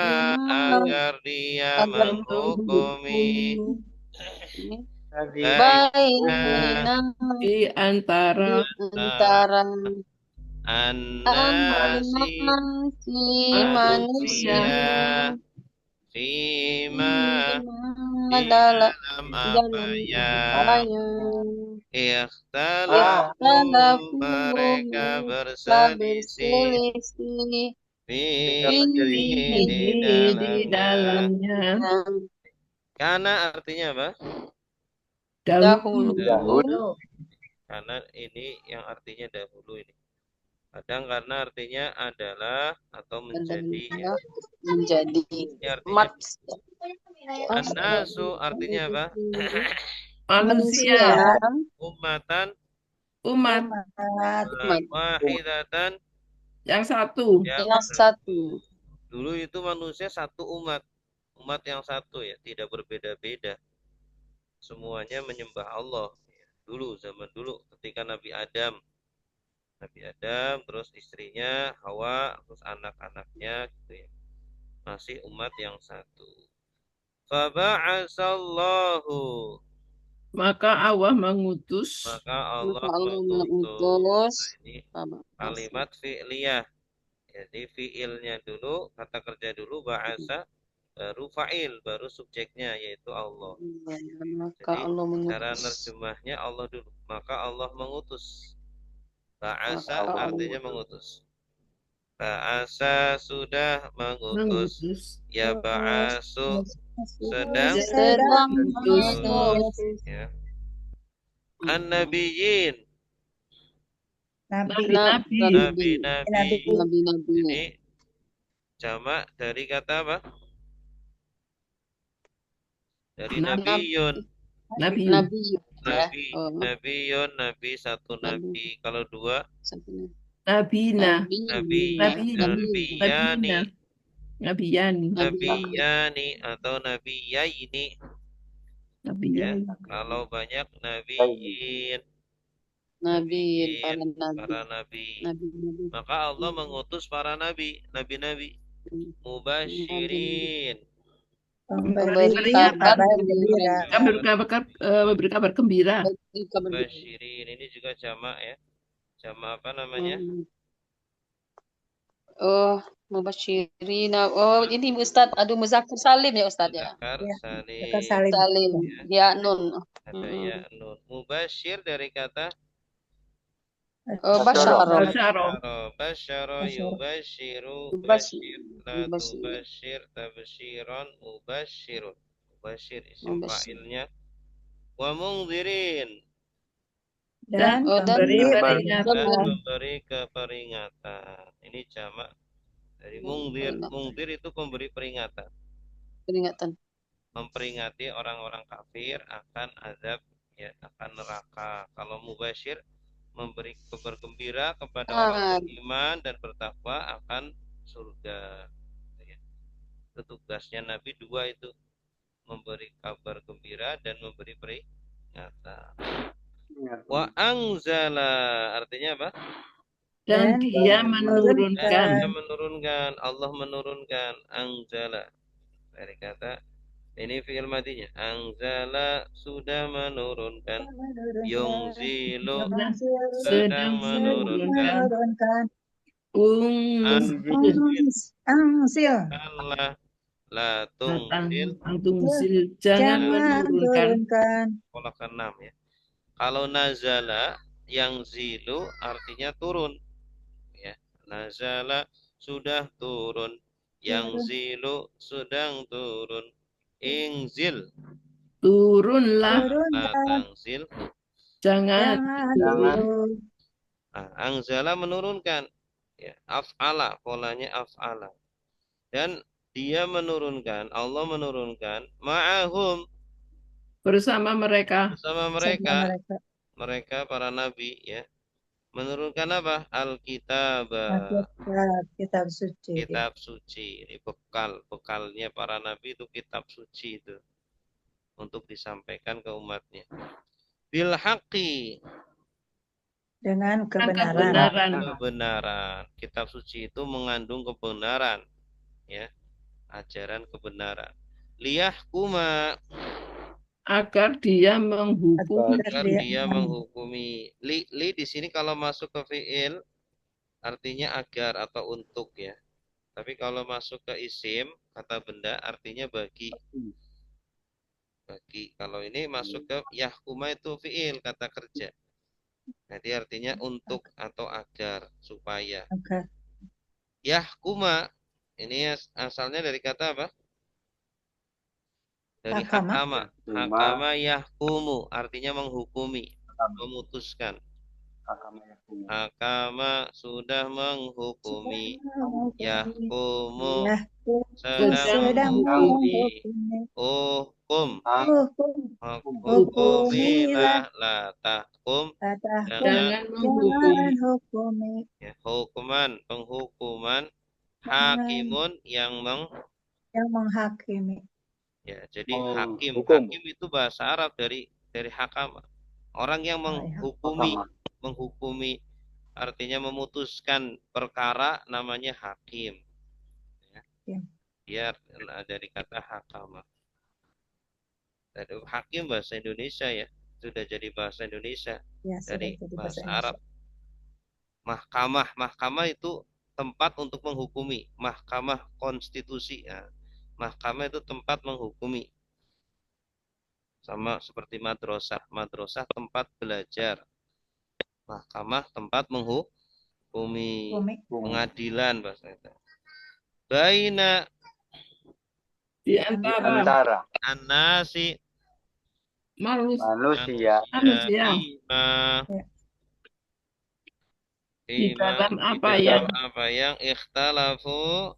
agar dia menghukumi di antara an-nasi manusia fima di dalam apa yang ikhtalafu mereka berselisih fihi di dalamnya. Karena artinya apa? Dahulu. Karena ini yang artinya dahulu ini. Kadang karena artinya adalah atau menjadi. Menjadi Ini artinya an-nasu artinya apa? manusia, Ummatan umat wahidatan yang satu. yang satu. Dulu itu manusia satu umat. Umat yang satu ya, tidak berbeda-beda. Semuanya menyembah Allah. Dulu, zaman dulu ketika Nabi Adam, terus istrinya Hawa, terus anak-anaknya gitu ya. Masih umat yang satu. Faba'asallahu Maka Allah mengutus maka Allah mengutus. Ini kalimat fi'liyah. Jadi fi'ilnya dulu, kata kerja dulu, ba'asa, baru fa'il, baru subjeknya yaitu Allah. Jadi cara nerjemahnya Allah dulu. Maka Allah mengutus. Ba'asa artinya mengutus. Ba'asa sudah mengutus. Ya ba'asu sedang mengutus. Ya. An-nabiyyin nabi-nabi. Ini jamak dari kata apa? Dari nabiyun. Nabiyun, nabi satu nabi. Kalau dua nabiyani atau nabiyaini. Ya, kalau banyak nabiyin. Para nabi. Maka Allah mengutus para nabi, nabi-nabi. Mubashirin. Pemberi Memberi kabar kabar gembira. gembira. memberi kabar gembira. Memberi kabar gembira. Basyirin ini juga jamak ya. Jamak apa namanya? Oh, Mubasyirina. Oh, ini Ustadz. Aduh, Muzakkar Salim ya Ustadz ya. Muzakkar Ya, salim. Zakar Salim. Salim. Ya, Nun. Ada ya nun. Mubasyir dari kata Oh, Basyara. Basyara. basyara yubasyiru Mubasyir. basyir la tubasyir tabsyiran mubasyirun. Mubasyir isim Mubasyir. fa'ilnya. Wa mungdzirin Dan Oh, dan memberi memberi peringatan. dan memberi keperingatan. Ini jamak dari mungdir. Peringatan. Mungdir itu pemberi peringatan. Peringatan. Memperingati orang-orang kafir akan azab, ya, akan neraka. Kalau mubasyir memberi kabar gembira kepada orang beriman dan bertakwa akan surga. Ya. Itu tugasnya Nabi dua itu, memberi kabar gembira dan memberi peringatan. Wa anzala artinya apa? Dan dia menurunkan. Dia menurunkan, Allah menurunkan, anzala dari kata ini fi'il madinya, anzala sudah menurunkan, yungzilu sedang menurunkan, Angsil. Allah la tungzil Jangan Jangan menurunkan. turunkan. pola ke-6 ya. Kalau nazala yang zilu artinya turun ya. Nazala sudah turun, yang zilu sedang turun, ingzil Turunlah. la tangzil. Jangan turun. Nah, angzala menurunkan ya, af'ala polanya af'ala. Dan dia menurunkan, Allah menurunkan ma'ahum bersama mereka. bersama mereka para nabi ya. Menurunkan apa? Alkitab. Kitab suci. Kitab suci. Ini bekalnya para nabi itu kitab suci itu untuk disampaikan ke umatnya. Bil haqqi Dengan kebenaran. Kebenaran. Kitab suci itu mengandung kebenaran ya. Ajaran kebenaran. Liyahkuma Agar dia menghukumi. agar dia menghukumi. Li di sini kalau masuk ke fiil artinya agar atau untuk ya. Tapi kalau masuk ke isim kata benda artinya bagi. Bagi. Kalau ini masuk ke yahkuma itu fiil kata kerja. Jadi artinya untuk atau agar supaya. Okay. Yahkuma ini asalnya dari kata apa? Dari hakama. Hakama yahkumu artinya menghukumi, memutuskan. Hakama sudah menghukumi, yahkumu sedang menghukumi. Hukum hukumilah la tahkum Jangan menghukumi. ya, hukuman penghukuman hakimun yang menghakimi. ya, jadi hakim itu bahasa Arab dari hakama. Orang yang menghukumi artinya memutuskan perkara namanya hakim. Ya. Dia dari kata hakama. Dari hakim bahasa Indonesia ya, sudah jadi bahasa Indonesia Ya, dari bahasa Indonesia. Arab. Mahkamah itu tempat untuk menghukumi, mahkamah konstitusi ya. Mahkamah itu tempat menghukumi. Sama seperti madrasah tempat belajar. Mahkamah tempat menghukumi. Pengadilan bahasa itu. Baina Di antara annasi manusia. Di dalam apa yang ikhtalafu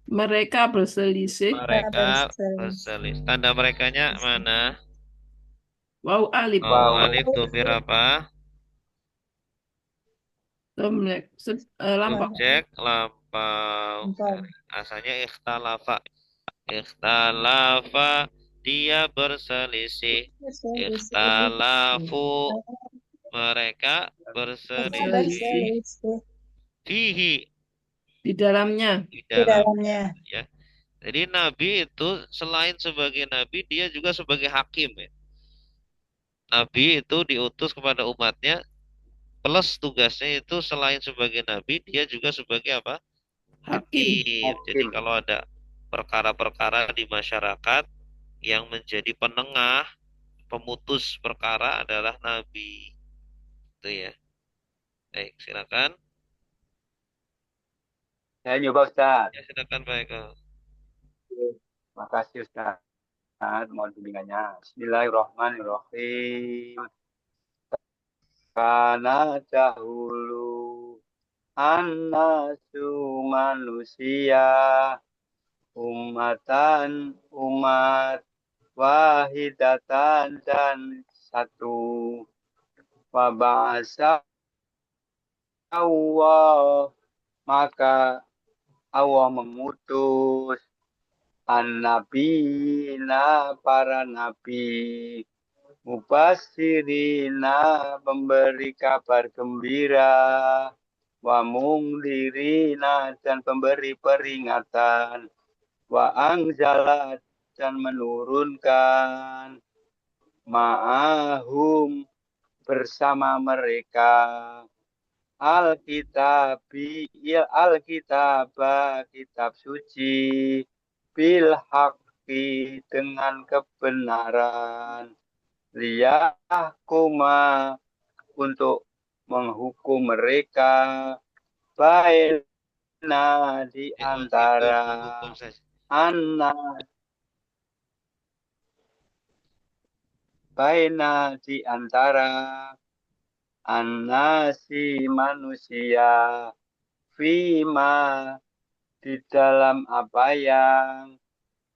mereka berselisih. Tanda merekanya mana? Waw alif. Alif domir apa? Lampau. Subjek lampau. Asalnya ikhtalafa. Ikhtalafa dia berselisih. Ikhtalafu mereka berselisih. Fihi di dalamnya ya. Jadi nabi itu selain sebagai nabi, dia juga sebagai hakim ya. Nabi itu diutus kepada umatnya, plus tugasnya itu selain sebagai nabi, dia juga sebagai apa? Hakim. Hakim. Jadi Hakim. kalau ada perkara-perkara di masyarakat yang menjadi penengah, pemutus perkara adalah nabi. Itu ya. Baik, silakan. Saya nyoba Ustaz. Ya, silakan Pak Eko. Terima kasih Ustaz. Mohon bimbingannya. Bismillahirrahmanirrahim. Karena dahulu anasu manusia umat wahidatan dan satu wabasa Allah maka Allah mengutus an-nabiyina para nabi mubasirina pemberi kabar gembira wa mungdirina dan pemberi peringatan wa angzala dan menurunkan ma'ahum bersama mereka Alkitabah kitab suci bil haqqi dengan kebenaran liyahkuma untuk menghukum mereka baina di antara Menghukum saja. baina di antara anasi manusia fima di dalam apa yang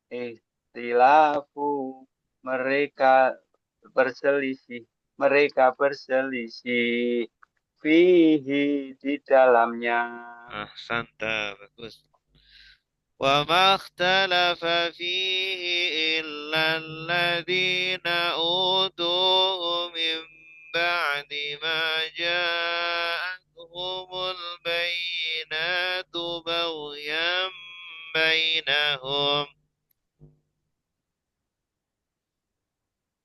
ikhtilafu mereka berselisih fihi di dalamnya. Ahsanta, bagus. Wa ma ikhtalafa fihi illa alladhina utuhu min ba'di ma ja'atuhumul bayyinatu baghyan bainahum.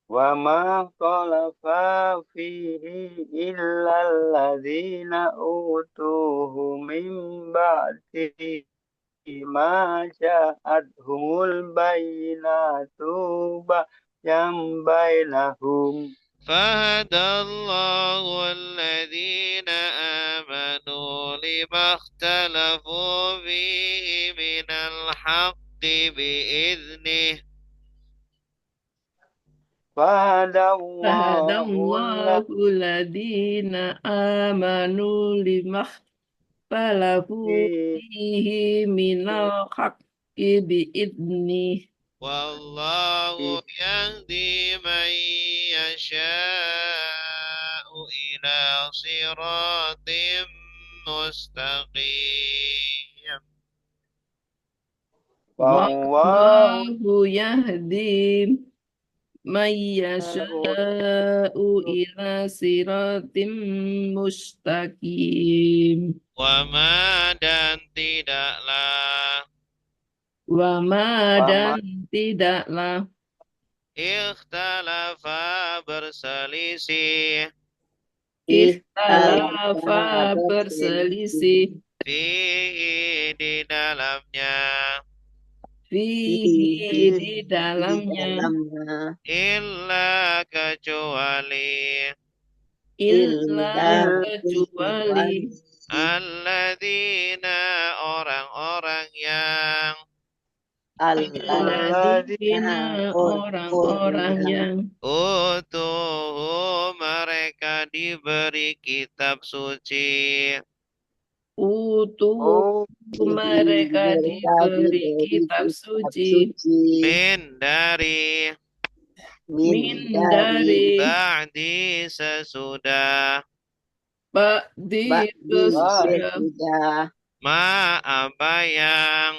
Wa ma khalafa fihi illa alladhina utuhu min ba'di ma ja'atuhumul bayyinatu baghyan bainahum. فهدى الله الذين آمنوا لما اختلفوا فيه من الحق بإذنه فهدى فهدى الله الله الذين آمنوا لما اختلفوا فيه من الحق بإذنه والله يهدي من يشاء إلى صراط مستقيم والله يهدي من يشاء إلى صراط مستقيم Wama dan tidaklah dan tidaklah ikhtalafa berselisih ikhtalafa berselisih fihi di dalamnya di dalamnya illa kecuali alladzina orang-orang yang utuh mereka diberi kitab suci mereka diberi kitab suci min dari ba'di sesudah ma apa yang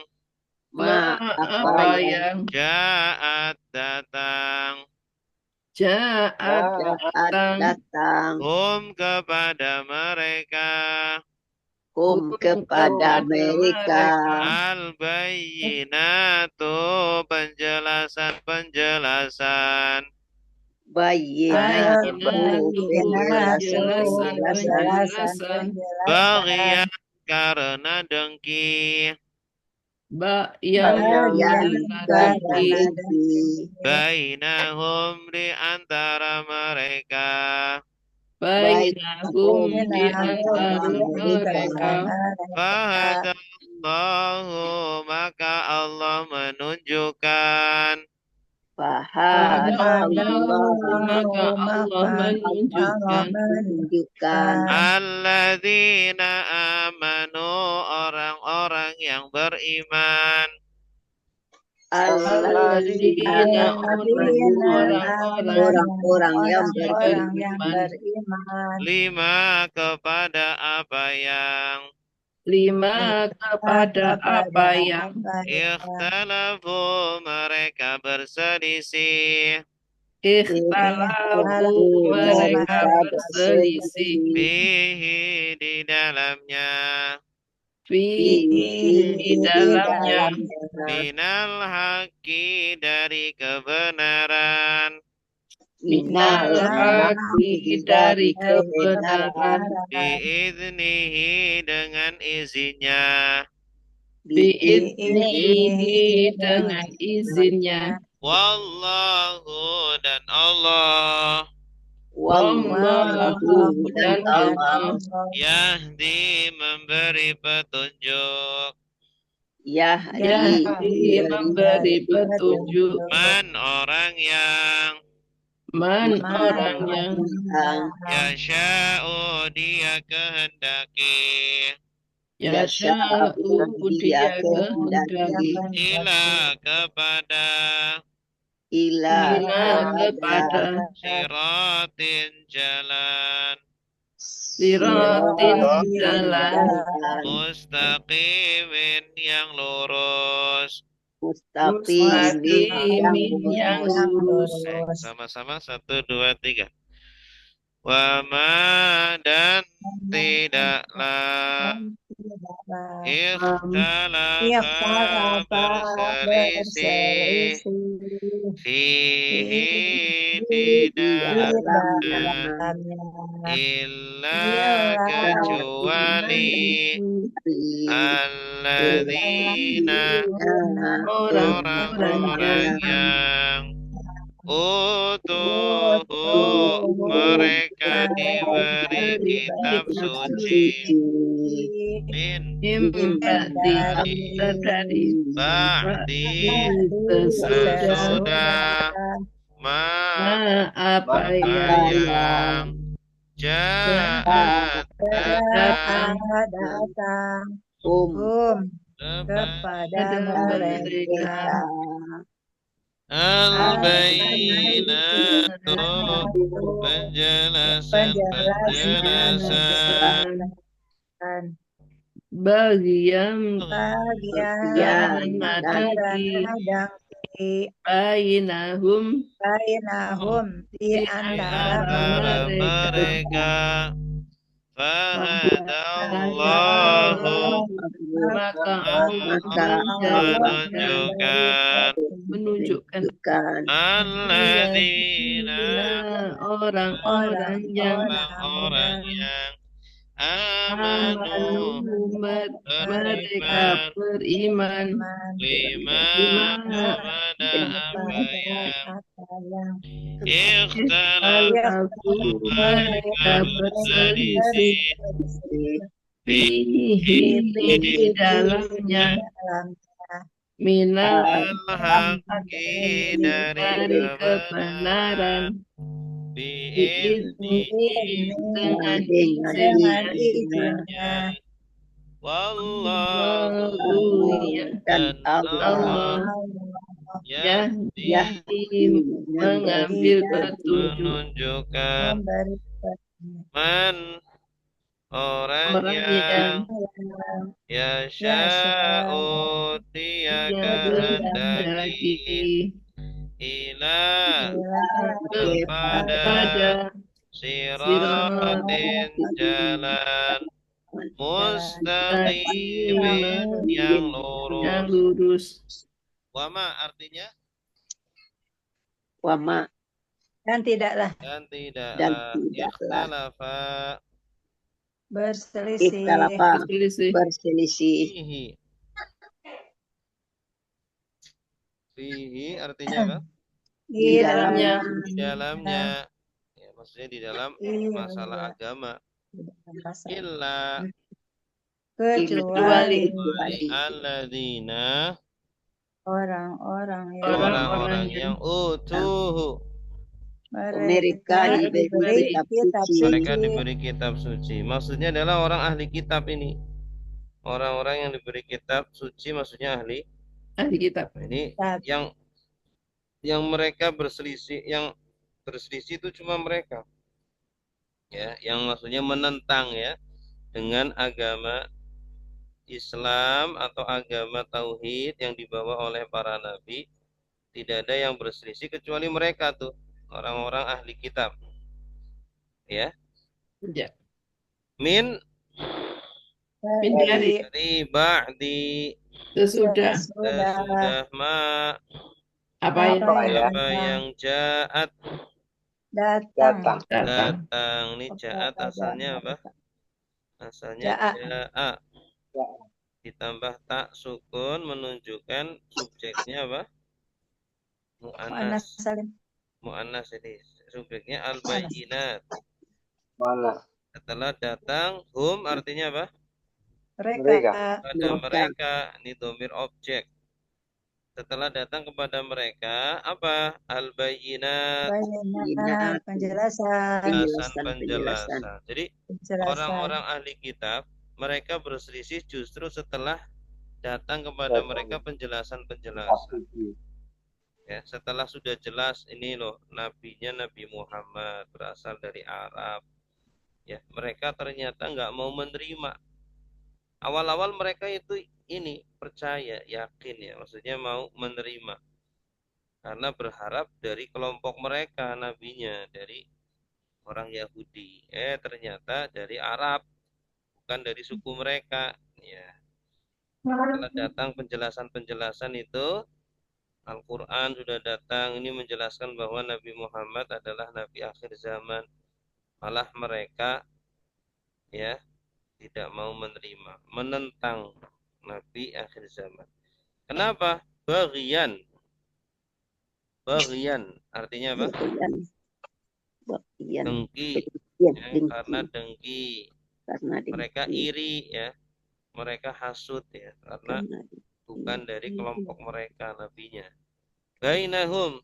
ja'at datang datang hum kepada mereka kepada mereka. Al-bayyinatu penjelasan-penjelasan. Bayyinatu penjelasan-penjelasan. Baghyan karena dengki. Yang dengki. Bainahum di antara mereka. Bainahum di antara mereka. Fahadallahu maka Allah menunjukkan. Fahadallahu maka Allah menunjukkan. Alladzina amanu orang-orang yang beriman. Alladzina orang-orang yang beriman. Lima kepada apa yang ikhtalafu mereka berselisih. Ikhtalafu mereka berselisih. Fihi di dalamnya. Minal haqqi dari kebenaran. Biiznihi dengan izinnya. Wallahu dan Allah. Yahdi memberi petunjuk. Man orang yang yasha'u dia kehendaki. Ila kepada siratin jalan. Mustaqimin yang lurus. Sama-sama 1, 2, 3. Wama dan tidaklah ikhtalafa berselisih fihi di dalamnya illa kecuali alladzina orang-orang yang utuhu mereka diberi kitab suci min ba'di sesudah apa yang ja'at datang kepada mereka. Al-bayyinatu penjelasan bagian bainahum di antara mereka. Fahadallahu maka menunjukkan alladzina orang-orang yang amanu mereka beriman kepada apa yang ikhtalafu mereka berselisih di dalamnya minal haqqi dari kebenaran dengan izinnya. Wallahu dan Allah Yahdi mengambil petunjuk menunjukkan man orang yang yasha'u dia kehendaki ila kepada siratin jalan mustaqimin yang yang lurus. lurus. Wama artinya Wama Dan tidaklah dan dan tidaklah tidaklah ikhtalafa berselisih ikhtalafa Berselisih. berselisih fihi. Fihi artinya apa? di dalamnya. Di dalamnya. Ya, maksudnya di dalam masalah agama. Illa kecuali alladzina orang-orang orang-orang yang utuhu mereka diberi kitab suci. mereka diberi kitab suci. Maksudnya adalah orang ahli kitab ini. Orang-orang yang diberi kitab suci maksudnya ahli. Ahli kitab. Ini Kitab. yang mereka berselisih, yang berselisih itu cuma mereka. Ya, yang maksudnya menentang ya dengan agama Islam atau agama tauhid yang dibawa oleh para nabi. Tidak ada yang berselisih kecuali mereka tuh, orang-orang ahli kitab. Ya. Ya. Min Dari dari ba'di sesudah sudah ma apa yang apa yang ja'at datang datang. datang. Ini ja'at asalnya apa? Asalnya Ja'a. ja'a. Ditambah tak sukun menunjukkan subjeknya apa? Mana Mu'annas. Salim? Mu'annas ini. Subjeknya al-bayyinat. Mana? Setelah datang hum artinya apa? Mereka Pada mereka. Ini domir objek. Setelah datang kepada mereka apa? Al-bayyinat. banyak penjelasan Penjelasan. Jadi penjelasan orang-orang ahli kitab mereka berselisih justru setelah datang kepada mereka penjelasan-penjelasan. Ya, setelah sudah jelas ini loh nabinya Nabi Muhammad berasal dari Arab. Ya, mereka ternyata nggak mau menerima. Awal-awal mereka itu ini percaya, yakin ya, maksudnya mau menerima. Karena berharap dari kelompok mereka nabinya dari orang Yahudi. Ternyata dari Arab, bukan dari suku mereka. Ya. Setelah datang penjelasan-penjelasan itu, Al-Quran sudah datang. Ini menjelaskan bahwa Nabi Muhammad adalah Nabi akhir zaman. Malah mereka ya tidak mau menerima, menentang Nabi akhir zaman. Kenapa? Bagian. Bagian artinya apa? Dengki. Ya, karena dengki. Mereka iri ya. Mereka hasut ya. Karena bukan dari kelompok mereka nabinya. Bainahum.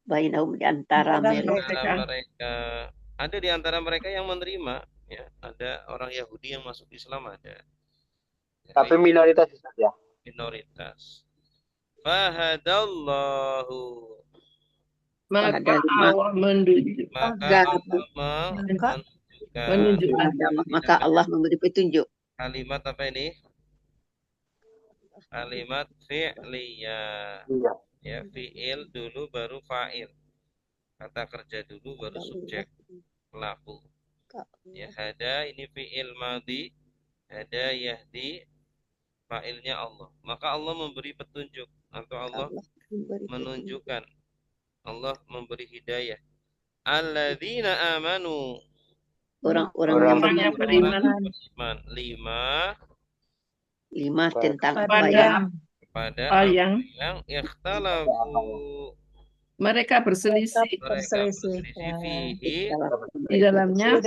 Bainahum di antara mereka. Ada di antara mereka yang menerima. Ya, ada orang Yahudi yang masuk Islam ada. Jadi, tapi minoritas ya. Minoritas. Fahadallahu. Maka Allah menunjuk. Maka Allah Menunjukkan. maka Allah memberi petunjuk. Kalimat apa ini? Kalimat fi'liyah. Iya. Ya, fi'il dulu baru fa'il. Kata kerja dulu baru subjek pelaku. Ya, hada ini fi'il madhi, hada yahdi, fa'ilnya Allah. Maka Allah memberi petunjuk atau Allah menunjukkan. Allah memberi hidayah. Alladzina amanu. Orang-orang yang beriman. lima tentang kepada yang ikhtalafu. Mereka berselisih Fihi di dalamnya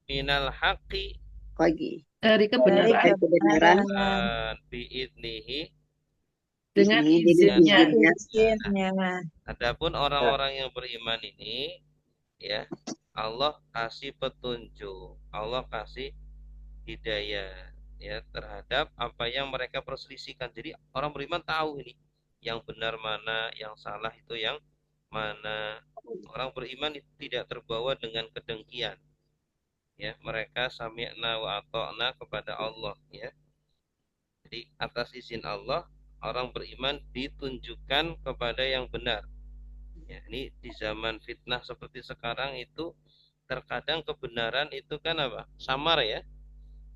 minal haqqi dari kebenaran biidnihi dengan izinnya. Adapun orang-orang yang beriman ini ya Allah kasih petunjuk, Allah kasih hidayah ya terhadap apa yang mereka perselisihkan. Jadi orang beriman tahu ini yang benar mana, yang salah itu yang mana. Orang beriman itu tidak terbawa dengan kedengkian. Ya, mereka sami'na wa ata'na kepada Allah ya. Jadi atas izin Allah orang beriman ditunjukkan kepada yang benar. Ya, ini di zaman fitnah seperti sekarang itu terkadang kebenaran itu kan apa? Samar ya.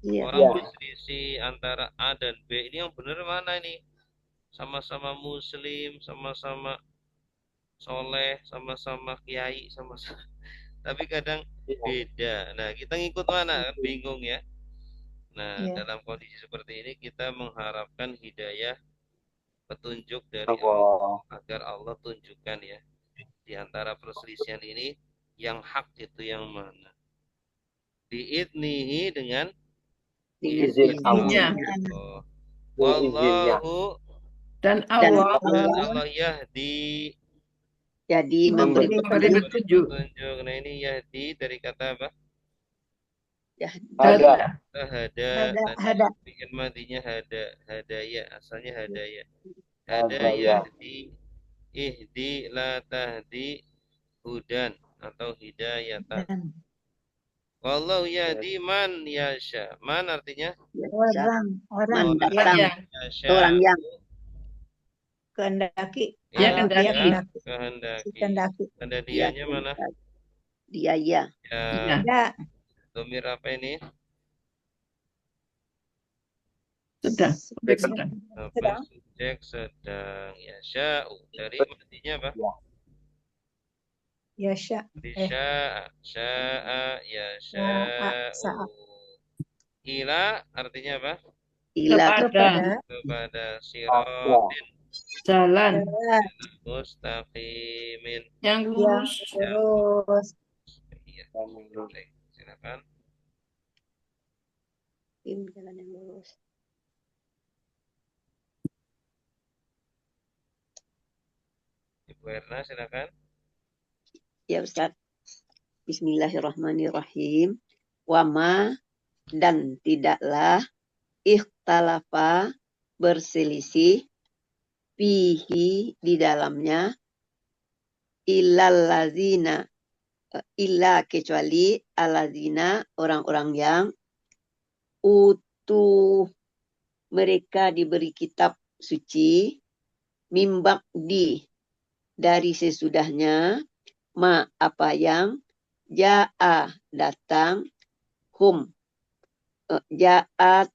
Iya. Orang berselisih antara A dan B. Ini yang benar mana ini? Sama-sama muslim, sama-sama soleh, sama-sama kiai, sama-sama. Tapi kadang beda. Nah, kita ngikut mana? Kan bingung ya. Nah, dalam kondisi seperti ini kita mengharapkan hidayah petunjuk dari Allah agar Allah tunjukkan ya di antara perselisihan ini yang hak itu yang mana. Diidnihi dengan izin izinnya. Allah. Wallahu Dan Allah dan Allah yahdi Jadi memberi petunjuk. petunjuk. Nah ini yahdi dari kata apa? Ada. Hada. Bikin madinya hadaya, asalnya hadaya. Hadaya ihdi la tahdi hudan atau hidayatan. Wallahu yahdi man yasha. Man artinya Orang datang yasha. orang yang kehendaki. Ya, kehendaki. Kehendaki. Tanda dianya mana? dia ya. Ya. Ya, Domir apa ini? Sedang. Sedang. Apa subjek sedang yasha'u. Dari matinya apa? ya sya. Dari sya'a yasha'u. Ila artinya apa? Ila Kepada siratin Jalan mustaqimin. yang lurus. Terus Iya. Baik, silakan. jalan yang lurus. Ibu Erna silakan. Ya Ustaz. Bismillahirrahmanirrahim. Wama dan tidaklah ikhtalafa berselisih fihi di dalamnya illallazina illa kecuali allazina orang-orang yang utuh mereka diberi kitab suci mimbak dari sesudahnya ma apa yang ja'a datang ja'at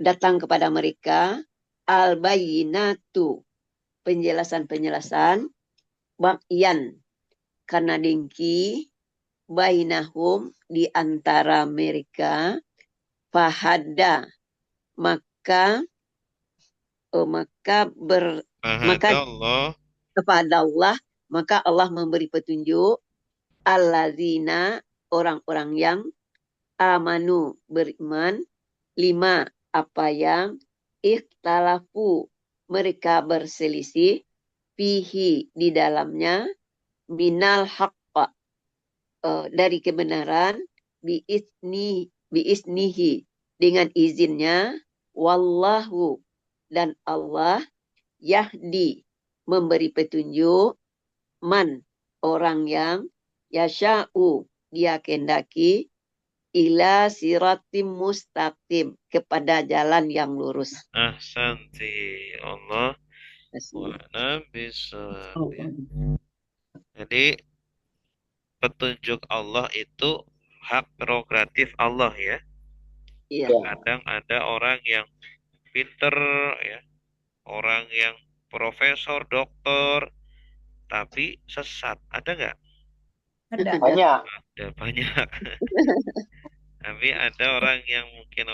datang kepada mereka al-bayyinatu penjelasan-penjelasan bakyan karena dengki bainahum di antara mereka fahada maka Allah kepada Allah maka Allah memberi petunjuk allazina orang-orang yang amanu beriman lima apa yang ikhtalafu mereka berselisih fihi di dalamnya minal haqqa dari kebenaran biiznihi dengan izinnya wallahu dan Allah yahdi memberi petunjuk man orang yang yasha'u dia kehendaki ila siratim mustaqim kepada jalan yang lurus. ahsanti Allah wa nabi Jadi petunjuk Allah itu hak prerogatif Allah ya. Iya. Kadang ada orang yang pinter ya, orang yang profesor, doktor, tapi sesat. Ada nggak? ada. Banyak. Ada banyak. Tapi ada orang yang mungkin